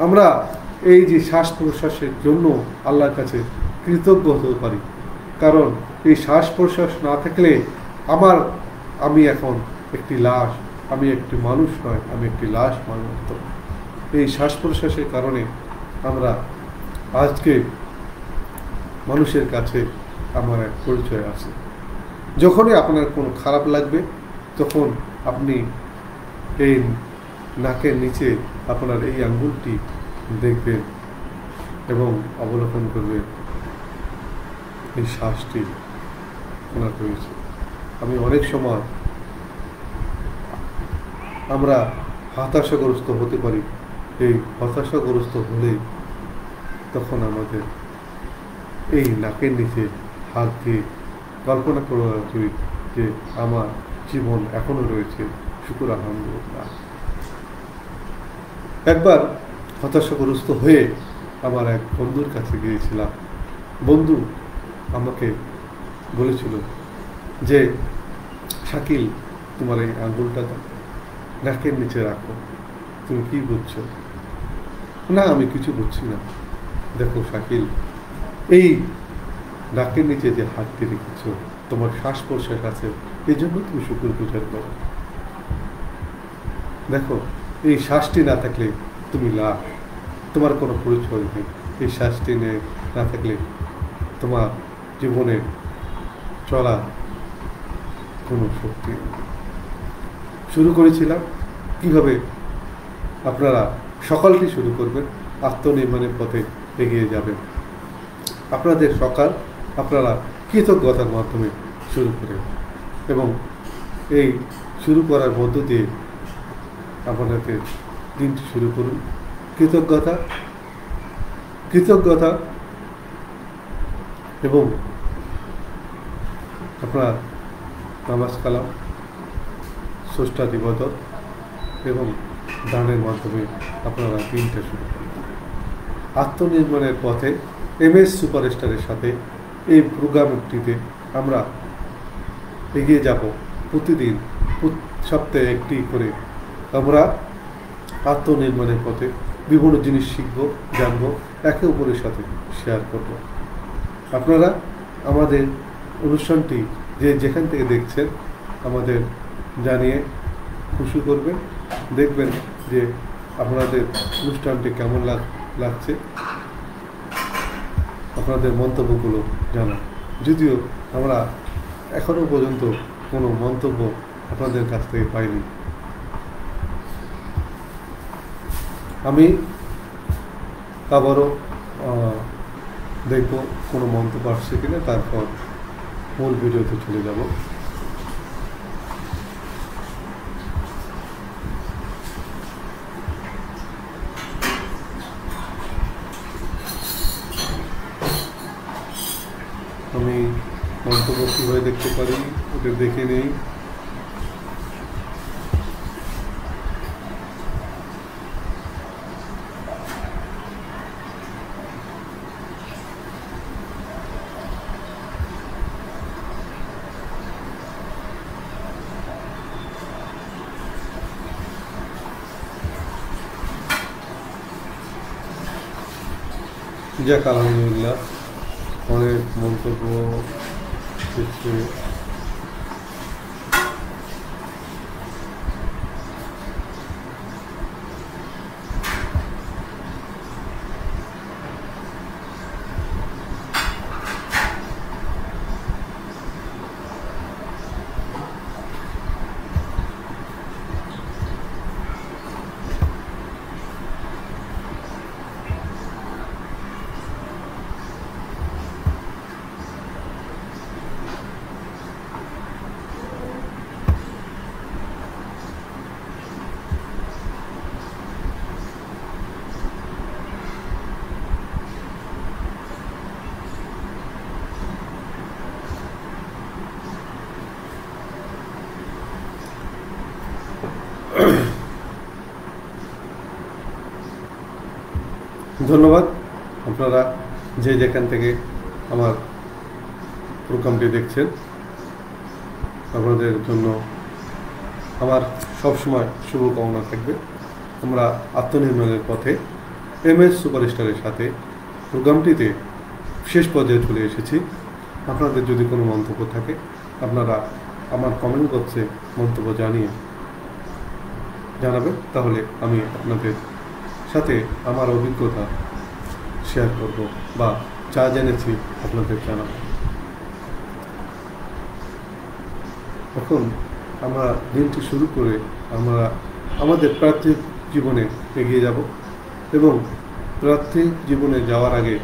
আমরা এই যে শ্বাস প্রশ্বাসের জন্য আল্লাহর কাছে কৃতজ্ঞ হতে পারি, কারণ এই শ্বাস প্রশ্বাস না থাকলে আমি এখন একটি লাশ, আমি একটি মানুষ নয়, আমি একটি লাশ মানুষ। এই শ্বাস প্রশ্বাসের কারণে আমরা আজকে মানুষের কাছে আমার এক পরিচয় আছে। যখনই আপনার কোনো খারাপ লাগবে তখন আপনি এই নাকের নিচে আপনার এই আঙ্গুলটি দেখবেন এবং অবলোকন করবেন এই শ্বাসটি আপনার রয়েছে। আমি অনেক সময় আমরা হতাশাগ্রস্ত হতে পারি, এই হতাশাগ্রস্ত হলে তখন আমাদের এই নাকের নিচে হাত দিয়ে কল্পনা করা উচিত যে আমার জীবন এখনো রয়েছে, শুকর আলহামদুলিল্লাহ। একবার হতাশাগ্রস্ত হয়ে আমার এক বন্ধুর কাছে গিয়েছিলাম। বন্ধু আমাকে বলেছিল যে শাকিল, তোমার এই আঙ্গুলটা নাকের নিচে রাখো, তুমি কি বুঝছো? না, আমি কিছু বুঝছি না। দেখো শাকিল, এই নাকের নিচে যে হাতটি রেখেছ, তোমার শ্বাস প্রশ্বাস আছে, এই জন্য তুমি শুকর গুজার করো। দেখো, এই শ্বাসটি না থাকলে তুমি লাশ, তোমার কোনো পরিচয় নেই। এই শ্বাসটি না থাকলে তোমার জীবনে চলা কোনো শক্তি নেই। শুরু করেছিলাম কিভাবে আপনারা সকালটি শুরু করবেন, আত্মনির্মাণের পথে এগিয়ে যাবেন। আপনাদের সকাল আপনারা কৃতজ্ঞতার মাধ্যমে শুরু করেন এবং এই শুরু করার মধ্য দিয়ে আপনাদের দিনটি শুরু করুন। কৃতজ্ঞতা এবং আপনার নামাজ কালাম, স্রষ্টার ইবাদত এবং দানের মাধ্যমে আপনারা দিনটা শুরু করুন। আত্মনির্মাণের পথে MS সুপারস্টারের সাথে এই প্রোগ্রামটিতে আমরা এগিয়ে যাব। প্রতিদিন সপ্তাহে একটি করে আমরা আত্মনির্মাণের পথে বিভিন্ন জিনিস শিখব, জানব, একে অপরের সাথে শেয়ার করব। আপনারা আমাদের অনুষ্ঠানটি যেখান থেকে দেখছেন আমাদের জানিয়ে খুশি করবেন। দেখবেন যে আপনাদের অনুষ্ঠানটি কেমন লাগছে, আপনাদের মন্তব্যগুলো জানান। যদিও আমরা এখনো পর্যন্ত কোনো মন্তব্য আপনাদের কাছ থেকে পাইনি। আমি আবারও দেখব কোনো মন্তব্য আসছে কিনা, তারপর মূল ভিডিওতে চলে যাব। আমি মন্তব্য কীভাবে দেখতে পারি ওটা দেখে নেই। যাক, আলহামদুলিল্লাহ, অনেক মন্তব্য হচ্ছে। ধন্যবাদ। আপনারা যেখান থেকে আমার প্রোগ্রামটি দেখছেন, আপনাদের জন্য আমার সবসময় শুভকামনা থাকবে। আমরা আত্মনির্ভরের পথে MS সুপারস্টারের সাথে প্রোগ্রামটিতে শেষ পর্যায়ে চলে এসেছি। আপনাদের যদি কোনো মন্তব্য থাকে আপনারা আমার কমেন্ট বক্সে মন্তব্য জানাবেন, তাহলে আমি আপনাদের সাথে আমার অভিজ্ঞতা শেয়ার করব বা যা জেনেছি আপনাদের জানাবো। এখন আমরা দিনটি শুরু করে আমরা আমাদের প্রাত্যহিক জীবনে এগিয়ে যাব এবং প্রাত্যহিক জীবনে যাওয়ার আগে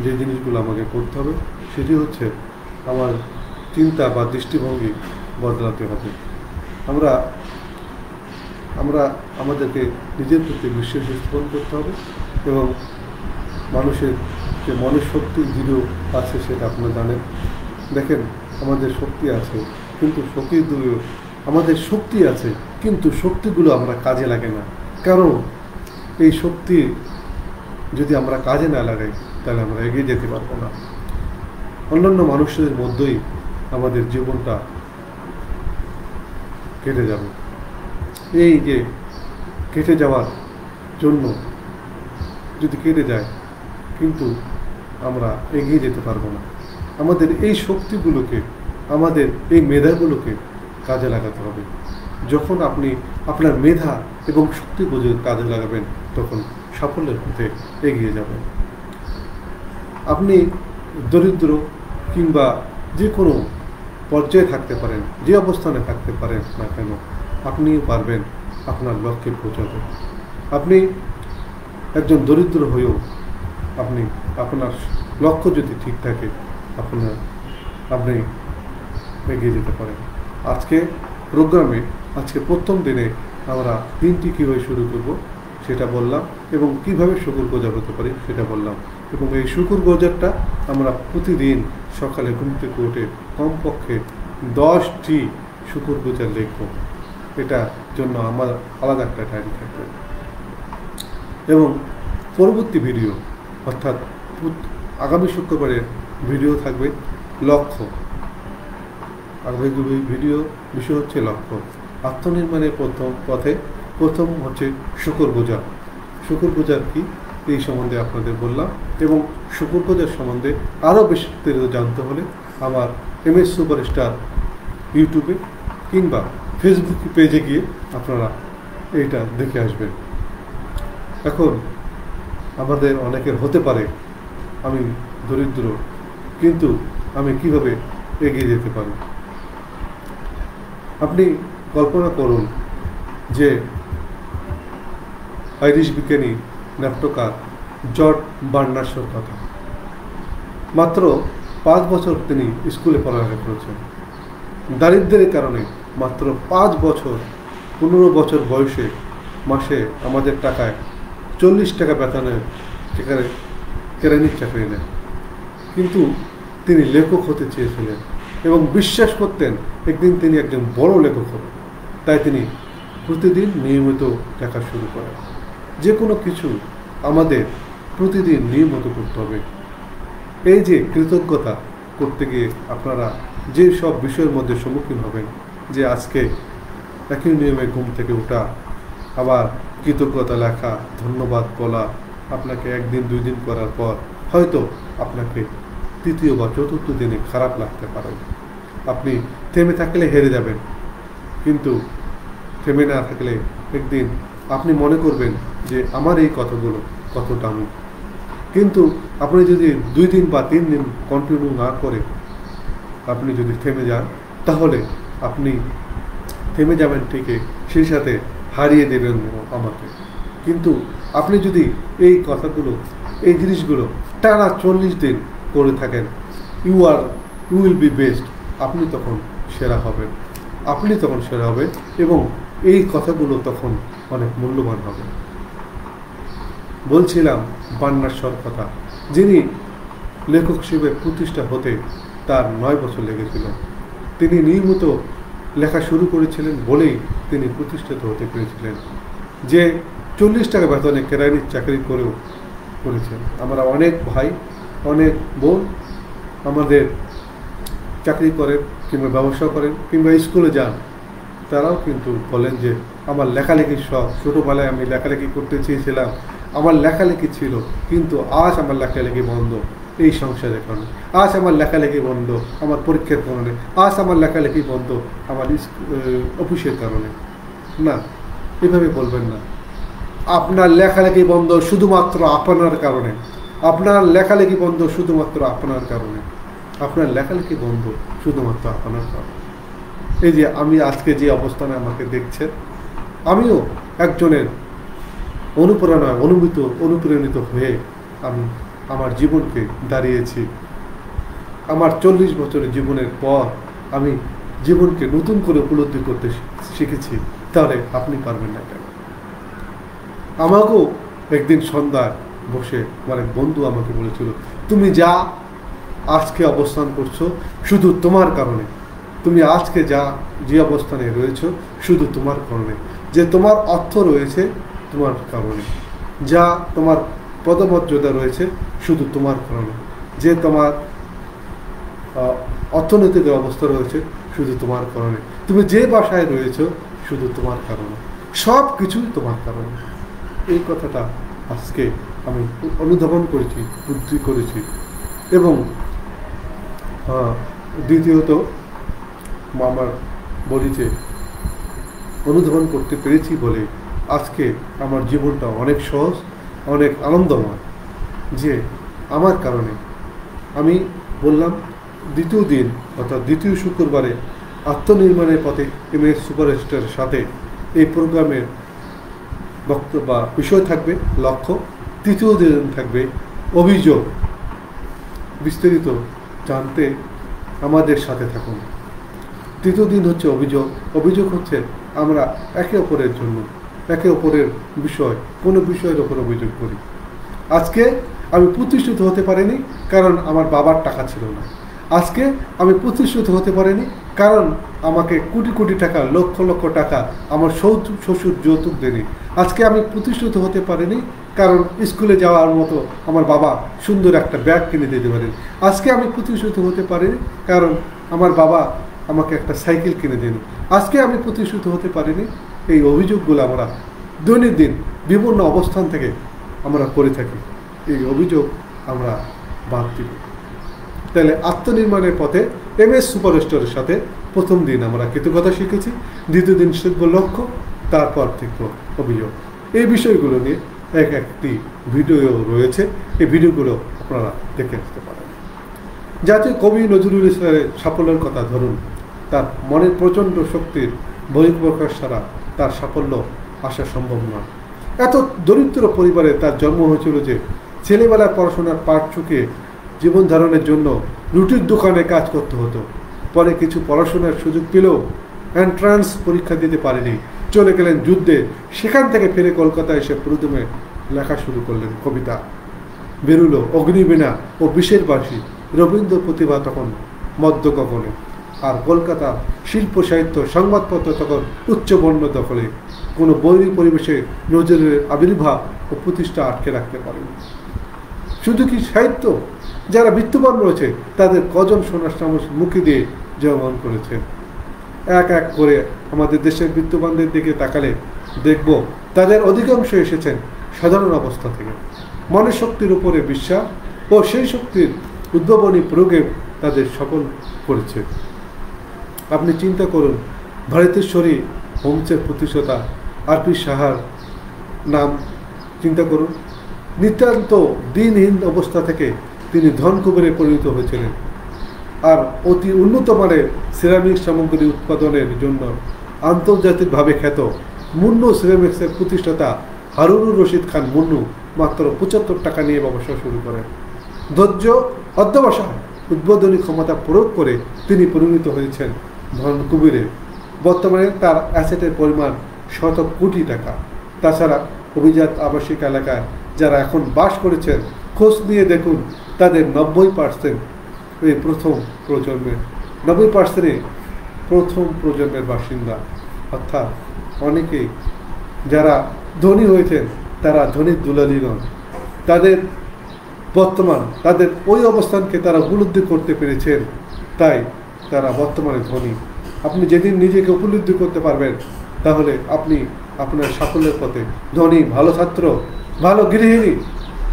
যে জিনিসগুলো আমাকে করতে হবে সেটি হচ্ছে আমার চিন্তা বা দৃষ্টিভঙ্গি বদলাতে হবে। আমরা আমাদেরকে নিজের প্রতি বিশ্বাস স্থাপন করতে হবে এবং মানুষের যে মনের শক্তি দৃঢ় আছে সেটা আপনারা জানেন। দেখেন, আমাদের শক্তি আছে কিন্তু আমাদের শক্তি আছে কিন্তু শক্তিগুলো আমরা কাজে লাগে না। কারণ এই শক্তি যদি আমরা কাজে না লাগাই তাহলে আমরা এগিয়ে যেতে পারবো না। অন্যান্য মানুষদের মধ্যেই আমাদের জীবনটা কেটে যাবে। এই যে কেটে যাওয়ার জন্য যদি কেটে যায় কিন্তু আমরা এগিয়ে যেতে পারবো না। আমাদের এই শক্তিগুলোকে, আমাদের এই মেধাগুলোকে কাজে লাগাতে হবে। যখন আপনি আপনার মেধা এবং শক্তি বুঝে কাজে লাগাবেন তখন সাফল্যের পথে এগিয়ে যাবেন। আপনি দরিদ্র কিংবা যে কোনো পর্যায়ে থাকতে পারেন, যে অবস্থানে থাকতে পারেন না কেন, আপনিও পারবেন আপনার লক্ষ্যে পৌঁছাতে। আপনি একজন দরিদ্র হয়েও আপনি আপনার লক্ষ্য যদি ঠিক থাকে আপনি এগিয়ে যেতে পারেন। আজকে প্রোগ্রামে প্রথম দিনে আমরা দিনটি কীভাবে শুরু করব সেটা বললাম এবং কিভাবে শুকুর গুজার হতে পারি সেটা বললাম। এবং এই শুকুর গুজারটা আমরা প্রতিদিন সকালে ঘুম থেকে উঠে কমপক্ষে 10টি শুকুর গুজার লিখব। এটার জন্য আমার আলাদা একটা ডায়েরি থাকবে এবং পরবর্তী ভিডিও অর্থাৎ আগামী শুক্রবারের ভিডিও থাকবে লক্ষ্য। আগামী ভিডিও বিষয় হচ্ছে লক্ষ্য। আত্মনির্মাণের প্রথম হচ্ছে শুকুর গুজার। শুকুর গুজার কি এই সম্বন্ধে আপনাদের বললাম এবং শুকুর গুজার সম্বন্ধে আরও বিস্তারিত জানতে হলে আমার MS সুপারস্টার ইউটিউবে কিংবা ফেসবুক পেজে গিয়ে আপনারা এইটা দেখে আসবেন। এখন আমাদের অনেকের হতে পারে আমি দরিদ্র, কিন্তু আমি কিভাবে এগিয়ে যেতে পারি। আপনি কল্পনা করুন যে আইরিশ বিজ্ঞানী নাট্যকার জর্জ বার্নার্সের কথা। মাত্র 5 বছর তিনি স্কুলে পড়ালেখা করেছেন। দারিদ্র্যের কারণে মাত্র 5 বছর 15 বছর বয়সে মাসে আমাদের টাকায় 40 টাকা বেতনে সেখানে কেরানির চাকরি নেন। কিন্তু তিনি লেখক হতে চেয়েছিলেন এবং বিশ্বাস করতেন একদিন তিনি একজন বড় লেখক হবেন। তাই তিনি প্রতিদিন নিয়মিত লেখা শুরু করেন। যে কোনো কিছু আমাদের প্রতিদিন নিয়মিত করতে হবে। এই যে কৃতজ্ঞতা করতে গিয়ে আপনারা যে সব বিষয়ের মধ্যে সম্মুখীন হবেন, যে আজকে একই নিয়মে ঘুম থেকে ওঠা, আবার কৃতজ্ঞতা লেখা, ধন্যবাদ বলা, আপনাকে 1 দিন 2 দিন করার পর হয়তো আপনাকে 3য় বা 4র্থ দিনে খারাপ লাগতে পারে। আপনি থেমে থাকলে হেরে যাবেন, কিন্তু থেমে না থাকলে একদিন আপনি মনে করবেন যে আমার এই কথাগুলো কত দামি। কিন্তু আপনি যদি 2 দিন বা 3 দিন কন্টিনিউ না করে আপনি যদি থেমে যান তাহলে আপনি থেমে যাবেন ঠিকই, সেই সাথে হারিয়ে দেবেন আমাকে। কিন্তু আপনি যদি এই কথাগুলো, এই জিনিসগুলো টানা 40 দিন করে থাকেন, ইউ উইল বি বেস্ট। আপনি তখন সেরা হবেন, এবং এই কথাগুলো তখন অনেক মূল্যবান হবে। বলছিলাম বার্নার্সের কথা, যিনি লেখক হিসেবে প্রতিষ্ঠা হতে তার 9 বছর লেগেছিল। তিনি নিয়মিত লেখা শুরু করেছিলেন বলেই তিনি প্রতিষ্ঠিত হতে পেরেছিলেন। যে 40 টাকা বেতনে কেরানির চাকরি করেছেন। আমরা অনেক ভাই, অনেক বোন আমাদের চাকরি করেন কিংবা ব্যবসা করেন কিংবা স্কুলে যান, তারাও কিন্তু বলেন যে আমার লেখালেখির শখ, ছোটোবেলায় আমি লেখালেখি করতে চেয়েছিলাম, আমার লেখালেখি ছিল, কিন্তু আজ আমার লেখালেখি বন্ধ এই সংসারের কারণে, আজ আমার লেখালেখি বন্ধ আমার পরীক্ষার কারণে, আজ আমার লেখালেখি বন্ধ আমার অফিসের কারণে। না, এভাবে বলবেন না। আপনার লেখালেখি বন্ধ শুধুমাত্র আপনার কারণে, আপনার লেখালেখি বন্ধ শুধুমাত্র আপনার কারণে, আপনার লেখালেখি বন্ধ শুধুমাত্র আপনার কারণে। এই যে আমি আজকে যে অবস্থানে আমাকে দেখছেন, আমিও একজনের অনুপ্রেরণায় অনুপ্রাণিত হয়ে আমি আমার জীবনকে দাঁড়িয়েছি। আমার 40 বছরের জীবনের পর আমি জীবনকে নতুন করে উপলব্ধি করতে শিখেছি। তাহলে আপনি পারবেন না কেন? আমাকেও একদিন সন্ধ্যায় বসে মানে বন্ধু আমাকে বলেছিল, তুমি যা আজকে অবস্থান করছো শুধু তোমার কারণে, তুমি আজকে যে অবস্থানে রয়েছো শুধু তোমার কারণে, যে তোমার অর্থ রয়েছে তোমার কারণে, যা তোমার পদমর্যাদা রয়েছে শুধু তোমার কারণে, যে তোমার অর্থনৈতিক অবস্থা রয়েছে শুধু তোমার কারণে, তুমি যে বাসায় রয়েছো শুধু তোমার কারণে, সব কিছুই তোমার কারণে। এই কথাটা আজকে আমি অনুধাবন করেছি, বুদ্ধি করেছি। এবং দ্বিতীয়ত আমার বলি যে অনুধাবন করতে পেরেছি বলে আজকে আমার জীবনটা অনেক সহজ, অনেক আনন্দময়, যে আমার কারণে। আমি বললাম দ্বিতীয় দিন অর্থাৎ দ্বিতীয় শুক্রবারে আত্মনির্মাণের পথে MS সুপারস্টারের সাথে এই প্রোগ্রামের বক্তব্য বা বিষয় থাকবে লক্ষ্য, তৃতীয় দিন থাকবে অভিযোগ। বিস্তারিত জানতে আমাদের সাথে থাকুন। তৃতীয় দিন হচ্ছে অভিযোগ। অভিযোগ হচ্ছে আমরা একে অপরের জন্য, একে অপরের বিষয়, কোনো বিষয়ের ওপর অভিযোগ করি। আজকে আমি প্রতিষ্ঠিত হতে পারিনি কারণ আমার বাবার টাকা ছিল না। আজকে আমি প্রতিষ্ঠিত হতে পারিনি কারণ আমাকে কোটি কোটি টাকা, লক্ষ লক্ষ টাকা আমার শ্বশুর যৌতুক দেনি। আজকে আমি প্রতিষ্ঠিত হতে পারিনি কারণ স্কুলে যাওয়ার মতো আমার বাবা সুন্দর একটা ব্যাগ কিনে দিতে পারেন। আজকে আমি প্রতিষ্ঠিত হতে পারিনি কারণ আমার বাবা আমাকে একটা সাইকেল কিনে দেন। আজকে আমি প্রতিষ্ঠিত হতে পারিনি। এই অভিযোগগুলো আমরা দৈনন্দিন বিভিন্ন অবস্থান থেকে আমরা করে থাকি। এই অভিযোগ আমরা বাদ দিব। তাহলে আত্মনির্মাণের পথে MS সুপারস্টারের সাথে প্রথম দিন আমরা কৃতজ্ঞতা শিখেছি, দ্বিতীয় দিন শিখব লক্ষ্য, তারপর শিখব অভিযোগ। এই বিষয়গুলো নিয়ে একটি ভিডিও রয়েছে, এই ভিডিওগুলো আপনারা দেখে আসতে পারেন। জাতীয় কবি নজরুল ইসলামের সাফল্যের কথা ধরুন, তার মনের প্রচণ্ড শক্তির বহিঃপ্রকাশ ছাড়া তার সাফল্য আসা সম্ভব নয়। এত দরিদ্র পরিবারে তার জন্ম হয়েছিল যে ছেলেবেলায় পড়াশোনার পাঠ চুকিয়ে জীবন ধারণের জন্য রুটির দোকানে কাজ করতে হতো। পরে কিছু পড়াশোনার সুযোগ পেলেও এন্ট্রান্স পরীক্ষা দিতে পারেনি, চলে গেলেন যুদ্ধে। সেখান থেকে ফিরে কলকাতায় এসে প্রথমে লেখা শুরু করলেন কবিতা। বেরুলো অগ্নিবীণা ও বিষের বাঁশি, রবীন্দ্র প্রতিভা তখন মধ্য গগনে। আর কলকাতা শিল্প সাহিত্য সংবাদপত্র তখন উচ্চবর্ণ দখলে। কোনো বৈরী পরিবেশে নজরুলের আবির্ভাব ও প্রতিষ্ঠা আটকে রাখতে পারেনি। শুধু কি সাহিত্য, যারা বিত্তবান রয়েছে তাদের কজন সোনার মুখে দিয়ে জয়মান করেছে। এক এক করে আমাদের দেশের বিত্তবানদের দিকে তাকালে দেখব তাদের অধিকাংশ এসেছেন সাধারণ অবস্থা থেকে। মনের শক্তির উপরে বিশ্বাস ও সেই শক্তির উদ্ভাবনী প্রয়োগে তাদের সফল করেছে। আপনি চিন্তা করুন, ভারতেশ্বরী হোমসের প্রতিষ্ঠাতা RP সাহার নাম চিন্তা করুন। নিতান্ত দিনহীন অবস্থা থেকে তিনি ধনকুবেরে পরিণত হয়েছিলেন। আর অতি উন্নত মানের সিরামিক সামগ্রী উৎপাদনের জন্য আন্তর্জাতিকভাবে খ্যাত মুন্নু সিরামিক্সের প্রতিষ্ঠাতা হারুনুর রশিদ খান মুন্নু মাত্র 75 টাকা নিয়ে ব্যবসা শুরু করেন। ধৈর্য, অধ্যবসায়, উদ্বোধনী ক্ষমতা প্রয়োগ করে তিনি পরিণত হয়েছেন ধনকুবেরে। বর্তমানে তার অ্যাসেটের পরিমাণ শত কোটি টাকা। তাছাড়া অভিজাত আবাসিক এলাকায় যারা এখন বাস করেছেন, খোঁজ নিয়ে দেখুন তাদের 90% এই প্রথম প্রজন্মের 90% প্রথম প্রজন্মের বাসিন্দা। অর্থাৎ অনেকেই যারা ধনী হয়েছেন তারা ধনীর দুলালি নন। তাদের বর্তমান তাদের ওই অবস্থানকে তারা উপলব্ধি করতে পেরেছেন। তাই তারা বর্তমানে ধনী। আপনি যেদিন নিজেকে উপলব্ধি করতে পারবেন, তাহলে আপনি আপনার সাফল্যের পথে ধনী, ভালো ছাত্র, ভালো গৃহিণী,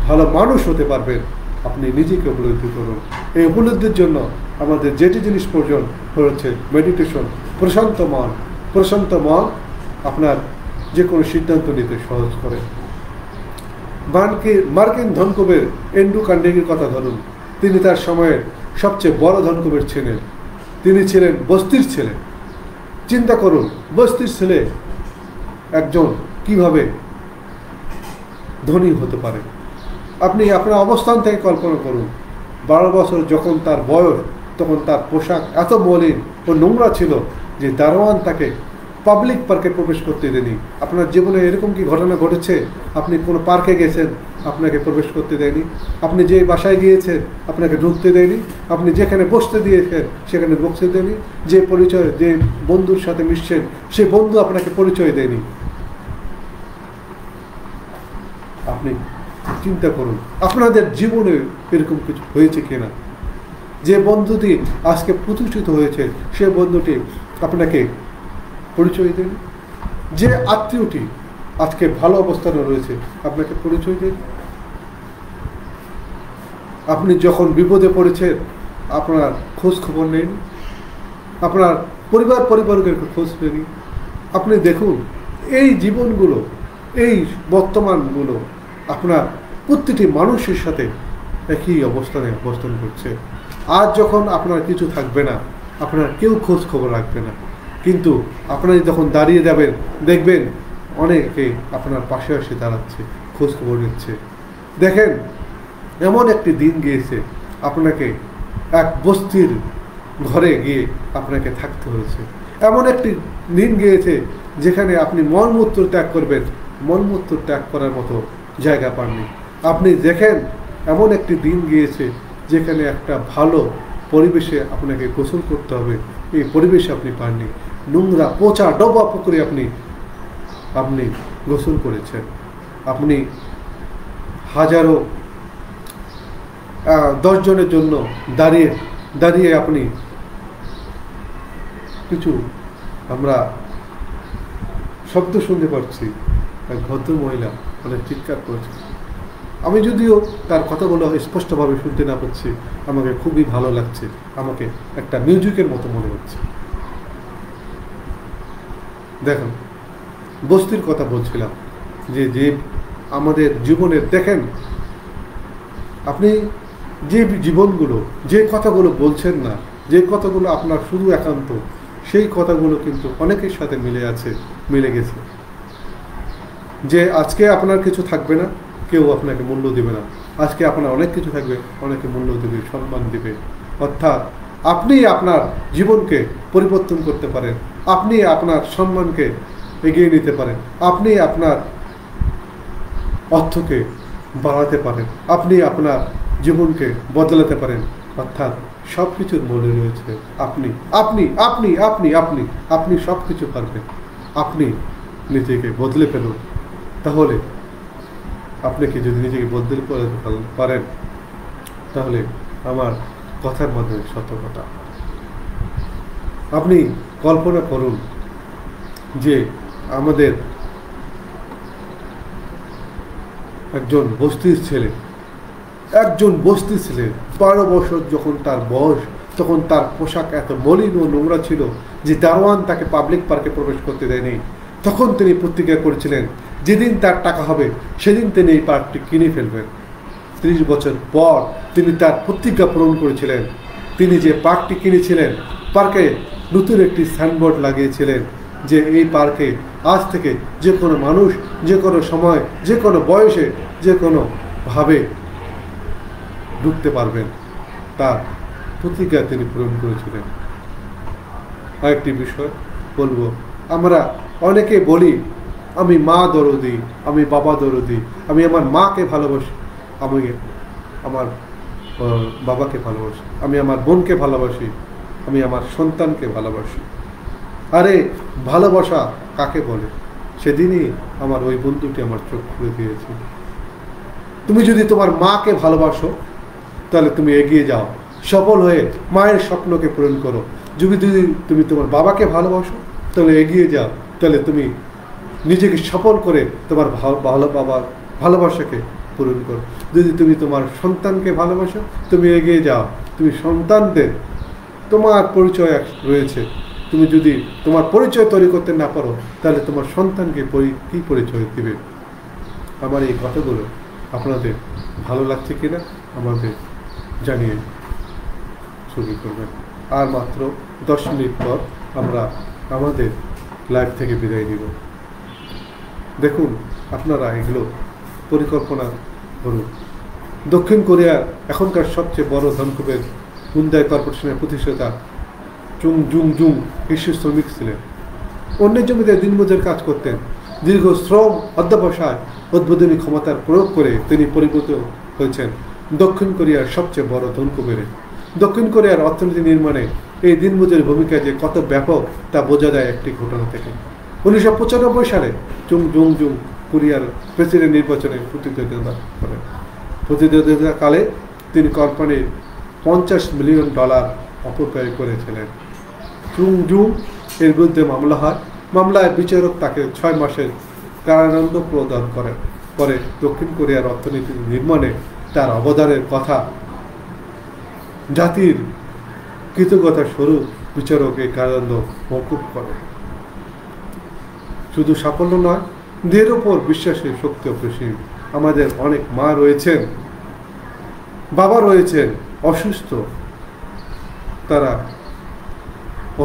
ভালো মানুষ হতে পারবেন। আপনি নিজেকে উপলব্ধি করুন। এই উপলব্ধির জন্য আমাদের যেটি জিনিস প্রয়োজন হচ্ছে মেডিটেশন। প্রশান্ত মন আপনার যে কোনো সিদ্ধান্ত নিতে সহজ করে। মার্কিন ধনকুবের এন্ড্রু কার্নেগির কথা ধরুন। তিনি তার সময়ের সবচেয়ে বড় ধনকুবের ছিলেন। তিনি ছিলেন বস্তির ছেলে। চিন্তা করুন, বস্তির ছেলে একজন কিভাবে ধনী হতে পারে। আপনি আপনার অবস্থান থেকে কল্পনা করুন। 12 বছর যখন তার বয়স, তখন তার পোশাক এত মলিন ও নোংরা ছিল যে দারোয়ান তাকে পাবলিক পার্কে প্রবেশ করতে দেয়নি। আপনার জীবনে এরকম কি ঘটনা ঘটেছে? আপনি কোনো পার্কে গেছেন, আপনাকে প্রবেশ করতে দেয়নি। আপনি যে বাসায় গিয়েছেন, আপনাকে ঢুকতে দেয়নি। আপনি যেখানে বসতে দিয়েছেন, সেখানে বসতে দেয়নি। যে পরিচয়, যে বন্ধুর সাথে মিশছেন, সে বন্ধু আপনাকে পরিচয় দেয়নি। আপনি চিন্তা করুন, আপনাদের জীবনে এরকম কিছু হয়েছে কিনা? যে বন্ধুটি আজকে প্রতিষ্ঠিত হয়েছে, সে বন্ধুটি আপনাকে পরিচয় দেন। যে আত্মীয়টি আজকে ভালো অবস্থানে রয়েছে, আপনাকে পরিচয় দেন। আপনি যখন বিপদে পড়েছেন, আপনার খোঁজ খবর নেন। আপনার পরিবারকে খোঁজ নেন। আপনি দেখুন, এই জীবনগুলো, এই বর্তমানগুলো আপনার প্রতিটি মানুষের সাথে একই অবস্থানে অবস্থান করছে। আজ যখন আপনার কিছু থাকবে না, আপনার কেউ খোঁজ খবর রাখবে না। কিন্তু আপনারা যখন দাঁড়িয়ে যাবেন, দেখবেন অনেকে আপনার পাশে এসে দাঁড়াচ্ছে, খোঁজ খবর নিচ্ছে। দেখেন, এমন একটি দিন গিয়েছে, আপনাকে এক বস্তির ঘরে গিয়ে আপনাকে থাকতে হয়েছে। এমন একটি দিন গিয়েছে যেখানে আপনি মলমূত্র ত্যাগ করবেন, মলমূত্র ত্যাগ করার মতো জায়গা পাননি। আপনি দেখেন, এমন একটি দিন গিয়েছে যেখানে একটা ভালো পরিবেশে আপনাকে গোসল করতে হবে, এই পরিবেশে আপনি পাননি। নোংরা, পচা, ডবা পুকুরে আপনি গোসল করেছেন। আপনি হাজারো 10 জনের জন্য দাঁড়িয়ে আপনি কিছু, আমরা শব্দ শুনতে পাচ্ছি, এক ভদ্র মহিলা অনেক চিৎকার করেছে। আমি যদিও তার কথাগুলো স্পষ্টভাবে শুনতে না পাচ্ছি, আমাকে খুবই ভালো লাগছে, আমাকে একটা মিউজিকের মতো মনে হচ্ছে। দেখুন, বস্তির কথা বলছিলাম, যে আমাদের জীবনের, দেখেন আপনি যে জীবনগুলো, যে কথাগুলো বলছেন না, যে কথাগুলো আপনার শুধু একান্ত, সেই কথাগুলো কিন্তু অনেকের সাথে মিলে গেছে। যে আজকে আপনার কিছু থাকবে না, কেউ আপনাকে মূল্য দেবে না। আজকে আপনার অনেক কিছু থাকবে, অনেকে মূল্য দেবে, সম্মান দেবে। অর্থাৎ আপনি আপনার জীবনকে পরিবর্তন করতে পারেন, আপনি আপনার সম্মানকে এগিয়ে নিতে পারেন, আপনি আপনার অর্থকে বাড়াতে পারেন, আপনি আপনার জীবনকে বদলাতে পারেন। অর্থাৎ সব কিছুর মনে রয়েছে আপনি আপনি আপনি আপনি আপনি আপনি সব কিছু পারবেন। আপনি নিজেকে বদলে ফেলুন। তাহলে আপনাকে যদি নিজেকে বদলে পারেন, তাহলে আমার কথার মধ্যে সত্যতা। আপনি কল্পনা করুন যে আমাদের একজন বস্তির ছেলে 12 বছর যখন তার বয়স, তখন তার পোশাক এত মলিন ও নোংরা ছিল যে দারোয়ান তাকে পাবলিক পার্কে প্রবেশ করতে দেয়নি। তখন তিনি প্রতিজ্ঞা করেছিলেন, যেদিন তার টাকা হবে সেদিন তিনি এই পার্কটি কিনে ফেলবেন। 30 বছর পর তিনি তার প্রতিজ্ঞা পূরণ করেছিলেন। তিনি যে পার্কটি কিনেছিলেন, পার্কে নতুন একটি সাইনবোর্ড লাগিয়েছিলেন যে এই পার্কে আজ থেকে যে কোনো মানুষ, যে কোনো সময়, যে কোনো বয়সে, যে কোনো ভাবে ঢুকতে পারবেন। তার প্রতিজ্ঞা তিনি পূরণ করেছিলেন। আরেকটি বিষয় বলবো, আমরা অনেকে বলি আমি মা দরদি, আমি বাবা দরদি, আমি আমার মাকে ভালোবাসি, আমি আমার বাবাকে ভালোবাসি, আমি আমার বোনকে ভালোবাসি, আমি আমার সন্তানকে ভালোবাসি। আরে ভালোবাসা কাকে বলে? সেদিনই আমার ওই বন্ধুটি আমার চোখ খুলে দিয়েছে। তুমি যদি তোমার মাকে ভালোবাসো, তাহলে তুমি এগিয়ে যাও, সফল হয়ে মায়ের স্বপ্নকে পূরণ করো। যদি তুমি তোমার বাবাকে ভালোবাসো তাহলে এগিয়ে যাও, তাহলে তুমি নিজেকে সফল করে তোমার ভালো বাবার ভালোবাসাকে পূরণ করো। যদি তুমি তোমার সন্তানকে ভালোবাসো তুমি এগিয়ে যাও, তুমি সন্তানদের তোমার পরিচয় রয়েছে, তুমি যদি তোমার পরিচয় তৈরি করতে না পারো তাহলে তোমার সন্তানকে কী পরিচয় দিবে? আমার এই কথাগুলো আপনাদের ভালো লাগছে কিনা আমাদের জানিয়ে শুরু করবেন। আর মাত্র 10 মিনিট পর আমরা আমাদের লাইভ থেকে বিদায় নিব। দেখুন, আপনারা এগুলো পরিকল্পনা করুন। দক্ষিণ কোরিয়ার এখনকার সবচেয়ে বড় ধনকুবের হুন্দাই কর্পোরেশনের প্রতিষ্ঠাতা চুং জুং জুং কৃষি শ্রমিক ছিলেন। অন্যের জমিতে দিনমজুর কাজ করতেন। দীর্ঘ শ্রম অধ্যবসায় উদ্বোধনী ক্ষমতার প্রয়োগ করে তিনি পরিণত হয়েছেন দক্ষিণ কোরিয়ার সবচেয়ে বড় ধনকুবেরে। দক্ষিণ কোরিয়ার অর্থনীতি নির্মাণে এই দিনমজুর ভূমিকা যে কত ব্যাপক তা বোঝা যায় একটি ঘটনা থেকে। 1995 সালে চুং জুং জুং কোরিয়ার প্রেসিডেন্ট নির্বাচনে প্রতিদ্বন্দ্বিতা করেন। প্রতিদ্বন্দ্বিতাকালে তিনি কোম্পানির $50 মিলিয়ন অপব্যয় করেছিলেন। চুং জুং এর বিরুদ্ধে মামলা হয়। মামলায় বিচারক তাকে 6 মাসের কারাদণ্ড প্রদান করেন। পরে দক্ষিণ কোরিয়ার অর্থনীতি নির্মাণে তার অবদানের কথা জাতির কৃতজ্ঞতা স্বরূপ বিচারক এই কারাদণ্ড মওকুফ করেন। শুধু সাফল্য নয়, দেহের ওপর বিশ্বাসের শক্তি অপরিসীম। আমাদের অনেক মা রয়েছেন, বাবা রয়েছেন অসুস্থ, তারা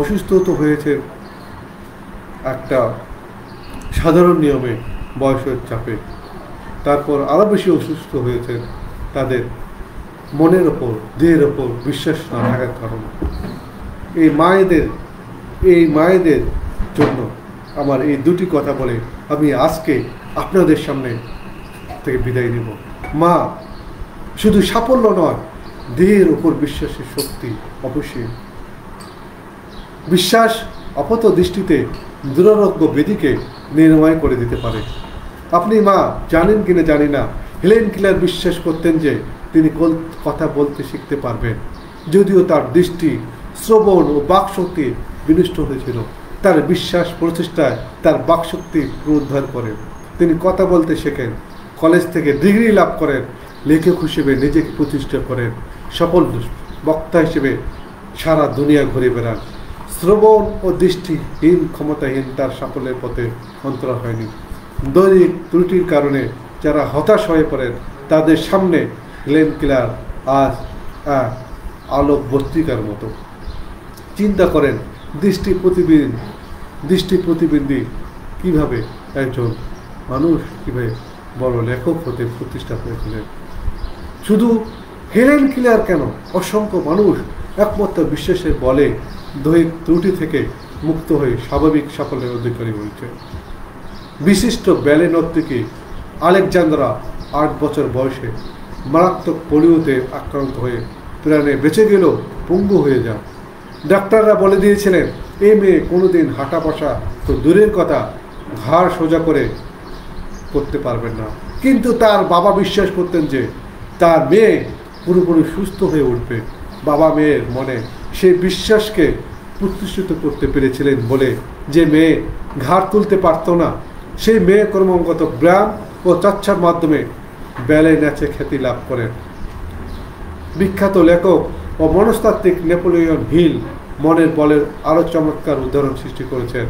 অসুস্থ তো হয়েছে একটা সাধারণ নিয়মে বয়সের চাপে, তারপর আরও বেশি অসুস্থ হয়েছে তাদের মনের ওপর দেহের ওপর বিশ্বাস না থাকার কারণে। এই মায়েদের জন্য আমার এই দুটি কথা বলে আমি আজকে আপনাদের সামনে থেকে বিদায় নেব। মা, শুধু সাফল্য নয়, দেহের ওপর বিশ্বাসের শক্তি অবশ্যই। বিশ্বাস আপাত দৃষ্টিতে দুরারোগ্য ব্যাধিকে নিরাময় করে দিতে পারে। আপনি মা জানেন কিনা জানি না, হেলেন কেলার বিশ্বাস করতেন যে তিনি কথা বলতে শিখতে পারবেন, যদিও তার দৃষ্টি, শ্রবণ ও বাকশক্তি বিনষ্ট হয়েছিল। তার বিশ্বাস প্রচেষ্টায় তার বাকশক্তি পুনরুদ্ধার করেন। তিনি কথা বলতে শেখেন, কলেজ থেকে ডিগ্রি লাভ করেন, লেখক হিসেবে নিজেকে প্রতিষ্ঠা করেন, সফল বক্তা হিসেবে সারা দুনিয়া ঘুরে বেড়ান। শ্রবণ ও দৃষ্টিহীন ক্ষমতাহীন তার সাফল্যের পথে অন্তরা হয়নি। দৈনিক ত্রুটির কারণে যারা হতাশ হয়ে পড়েন তাদের সামনে হেলেন কেলার আজ আলোক বস্তিকার মতো। চিন্তা করেন, দৃষ্টি প্রতিবন্ধী কিভাবে একজন মানুষ কিভাবে বড় লেখক হতে প্রতিষ্ঠা করেছিলেন। শুধু হেলেন কেলার কেন, অসংখ্য মানুষ একমাত্র বিশ্বাসের বলে দৈহিক ত্রুটি থেকে মুক্ত হয়ে স্বাভাবিক সাফল্যের অধিকারী হয়েছে। বিশিষ্ট ব্যালে নর্তকী আলেকজান্দ্রা 8 বছর বয়সে মারাত্মক পোলিওতে আক্রান্ত হয়ে প্রাণে বেঁচে গেলেও পঙ্গু হয়ে যান। ডাক্তাররা বলে দিয়েছিলেন এই মেয়ে কোনোদিন হাঁটা বসা তো দূরের কথা, ঘাড় সোজা করতে পারবেন না। কিন্তু তার বাবা বিশ্বাস করতেন যে তার মেয়ে পুরোপুরি সুস্থ হয়ে উঠবে। বাবা মেয়ের মনে সেই বিশ্বাসকে প্রতিষ্ঠিত করতে পেরেছিলেন বলে যে মেয়ে ঘাড় তুলতে পারত না, সেই মেয়ে ক্রমাগত ব্যায়াম ও চর্চার মাধ্যমে ব্যালে নাচে খ্যাতি লাভ করেন। বিখ্যাত লেখক ও মনস্তাত্ত্বিক নেপোলিয়ন হিল মনের বলের আরও চমৎকার উদাহরণ সৃষ্টি করেছেন।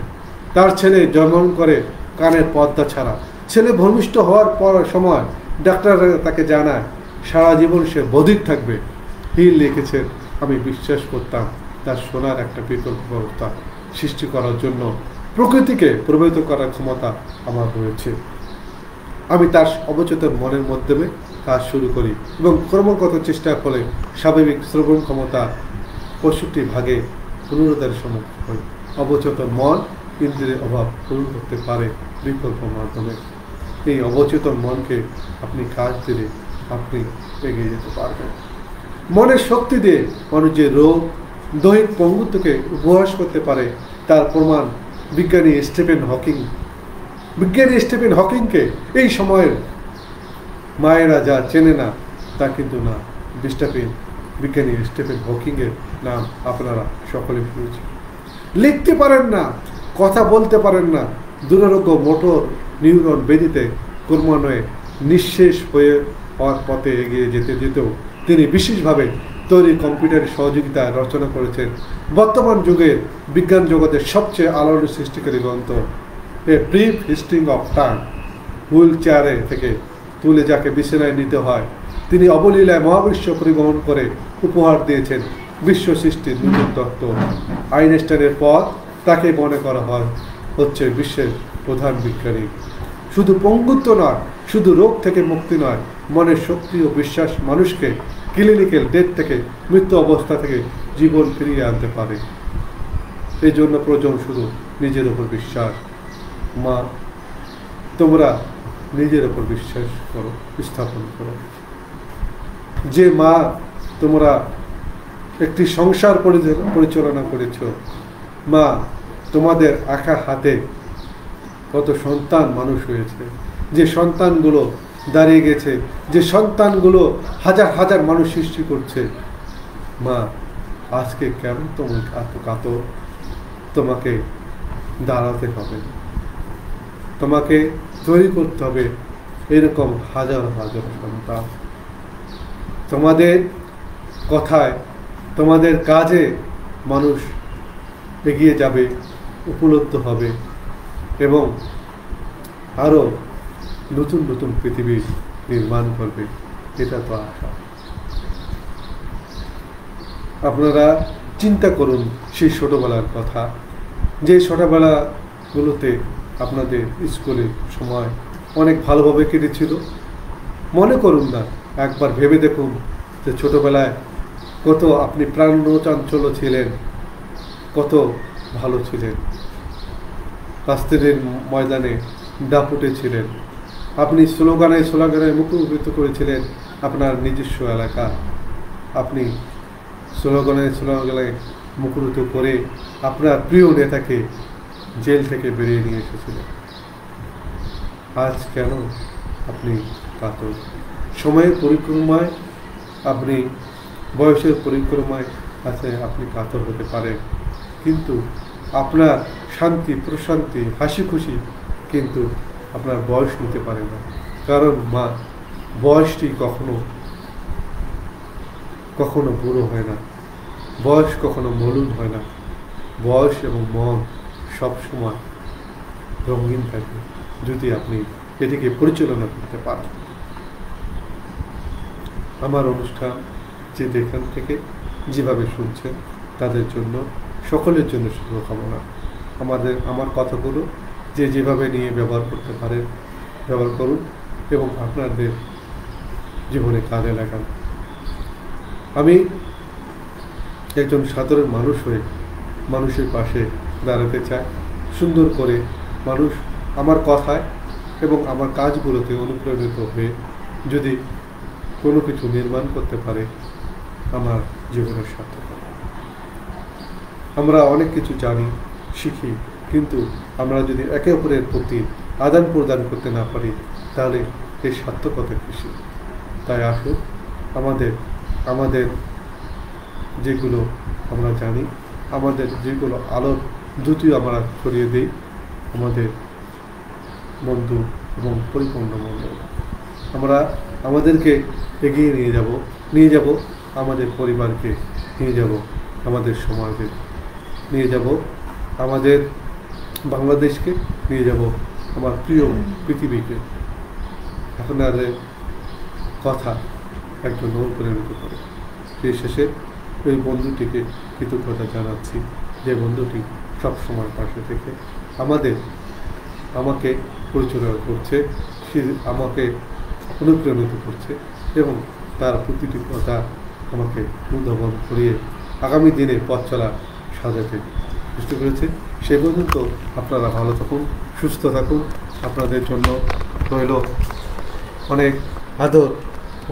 তার ছেলে জন্মগ্রহণ করে কানের পর্দা ছাড়া। ছেলে ভূমিষ্ঠ হওয়ার সময় ডাক্তাররা তাকে জানায় সারা জীবন সে বধির থাকবে। হিল লিখেছেন, আমি বিশ্বাস করতাম তার শোনার একটা বিকল্প ব্যবস্থা সৃষ্টি করার জন্য প্রকৃতিকে প্রভাবিত করার ক্ষমতা আমার রয়েছে। আমি তার অবচেতন মনের মাধ্যমে কাজ শুরু করি এবং ক্রমাগত চেষ্টার ফলে স্বাভাবিক শ্রবণ ক্ষমতা 65 ভাগে পুনরুদ্ধারের সম্মুখীন হই। অবচেতন মন ইন্দ্রিয়ের অভাব পূরণ করতে পারে বিকল্প মাধ্যমে। এই অবচেতন মনকে আপনি কাজ দিলে আপনি এগিয়ে যেতে পারবেন। মনের শক্তি দিয়ে মানুষ যে রোগ দৈহিক পঙ্গুত্বকে উপহাস করতে পারে তার প্রমাণ বিজ্ঞানী স্টিফেন হকিংকে এই সময়ের মায়েরা যা চেনে না তা কিন্তু না। বিজ্ঞানী স্টিফেন হকিংয়ের নাম আপনারা সকলে শুনেছেন। লিখতে পারেন না, কথা বলতে পারেন না, দুরারোগ্য মোটর নিউরন বেদিতে ক্রমান্বয়ে নিঃশেষ হয়ে হওয়ার পথে এগিয়ে যেতে যেতেও তিনি বিশেষভাবে তৈরি কম্পিউটারের সহযোগিতায় রচনা করেছেন বর্তমান যুগের বিজ্ঞান জগতের সবচেয়ে আলোড়ন সৃষ্টিকারী গ্রন্থ a brief history of time. Wheel চেয়ারে থেকে তুলে যাকে বিছানায় নিতে হয়, তিনি অবলীলায় মহাবিশ্ব পরিবহন করে উপহার দিয়েছেন বিশ্ব সৃষ্টির নতুন তত্ত্ব। আইনস্টাইনের পর তাকে মনে করা হয় হচ্ছে বিশ্বের প্রধান বিজ্ঞানী। শুধু পঙ্গুত্ব নয়, শুধু রোগ থেকে মুক্তি নয়, মনের শক্তি ও বিশ্বাস মানুষকে ক্লিনিক্যাল ডেথ থেকে, মৃত্যু অবস্থা থেকে জীবন ফিরিয়ে আনতে পারে। এই জন্য প্রয়োজন শুধু নিজের উপর বিশ্বাস। মা, তোমরা নিজের উপর বিশ্বাস করো, স্থাপন করো। যে মা তোমরা একটি সংসার পরিচালনা করেছ, মা তোমাদের একা হাতে কত সন্তান মানুষ হয়েছে, যে সন্তানগুলো দাঁড়িয়ে গেছে, যে সন্তানগুলো হাজার হাজার মানুষ সৃষ্টি করছে। মা, আজকে কেন তুমি এত কাতর? তোমাকে দাঁড়াতে হবে, তোমাকে তৈরি করতে হবে এরকম হাজার হাজার সন্তান। তোমাদের কথায়, তোমাদের কাজে মানুষ এগিয়ে যাবে, উপলব্ধ হবে এবং আরো নতুন নতুন পৃথিবী নির্মাণ করবে। এটা তো আশা। আপনারা চিন্তা করুন সেই ছোটবেলার কথা, যে ছোটবেলাগুলোতে আপনাদের স্কুলের সময় অনেক ভালোভাবে কেটেছিল। মনে করুন না, একবার ভেবে দেখুন যে ছোটবেলায় কত আপনি প্রাণচাঞ্চল্য ছিলেন, কত ভালো ছিলেন। রাস্তার ময়দানে দাপুটে ছিলেন, আপনি স্লোগানে মুখরিত করেছিলেন আপনার নিজস্ব এলাকা। আপনি স্লোগানে মুখরিত করে আপনার প্রিয় নেতাকে জেল থেকে বেরিয়ে নিয়ে এসেছিলেন। আজ কেন আপনি কাতর? সময়ের পরিক্রমায়, আপনি বয়সের পরিক্রমায় আছে, আপনি কাতর হতে পারেন, কিন্তু আপনার শান্তি, প্রশান্তি, হাসি খুশি কিন্তু আপনার বয়স নিতে পারে না। কারণ মা, বয়সটি কখনো কখনো বুড়ো হয় না, বয়স কখনো মলিন হয় না। বয়স এবং মন সবসময় রঙিন থাকে যদি আপনি এটিকে পরিচালনা করতে পারেন। আমার অনুষ্ঠান যে যেখান থেকে যেভাবে শুনছেন তাদের জন্য, সকলের জন্য শুভকামনা। আমার কথাগুলো যে যেভাবে নিয়ে ব্যবহার করতে পারেন ব্যবহার করুন এবং আপনাদের জীবনে কাজে লাগান। আমি একজন সাধারণ মানুষ হয়ে মানুষের পাশে দাঁড়াতে চাই। সুন্দর করে মানুষ আমার কথায় এবং আমার কাজগুলোতে অনুপ্রাণিত হয়ে যদি কোনো কিছু নির্মাণ করতে পারে, আমার জীবনের সার্থকতা। আমরা অনেক কিছু জানি, শিখি, কিন্তু আমরা যদি একে অপরের প্রতি আদান প্রদান করতে না পারি তাহলে এই সার্থকতা খুশি। তাই আসুন আমাদের যেগুলো আমরা জানি, আমাদের যেগুলো আলোর দ্বিতীয় আমরা ছড়িয়ে দিই আমাদের বন্ধু এবং পরিপূর্ণ বন্ধু। আমরা আমাদেরকে এগিয়ে নিয়ে যাব আমাদের পরিবারকে, নিয়ে যাব আমাদের সমাজে, নিয়ে যাব আমাদের বাংলাদেশকে, নিয়ে যাব আমার প্রিয় পৃথিবীকে। আপনাদের কথা একজন অনুপ্রাণিত করে। সেই শেষে ওই বন্ধুটিকে কৃতজ্ঞতা জানাচ্ছি, যে বন্ধুটি সবসময় পাশে থেকে আমাকে পরিচালনা করছে, সে আমাকে অনুপ্রাণিত করছে এবং তার প্রতিটি কথা আমাকে উদ্ভাবন করিয়ে আগামী দিনে পথ চলা সাজাতে চেষ্টা করেছে। সে পর্যন্ত আপনারা ভালো থাকুন, সুস্থ থাকুন। আপনাদের জন্য রইল অনেক আদর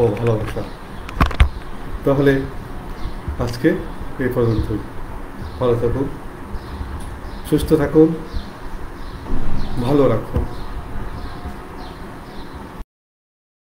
ও ভালোবাসা। তাহলে আজকে এই পর্যন্তই। ভালো থাকুন, সুস্থ থাকুন, ভালো রাখুন।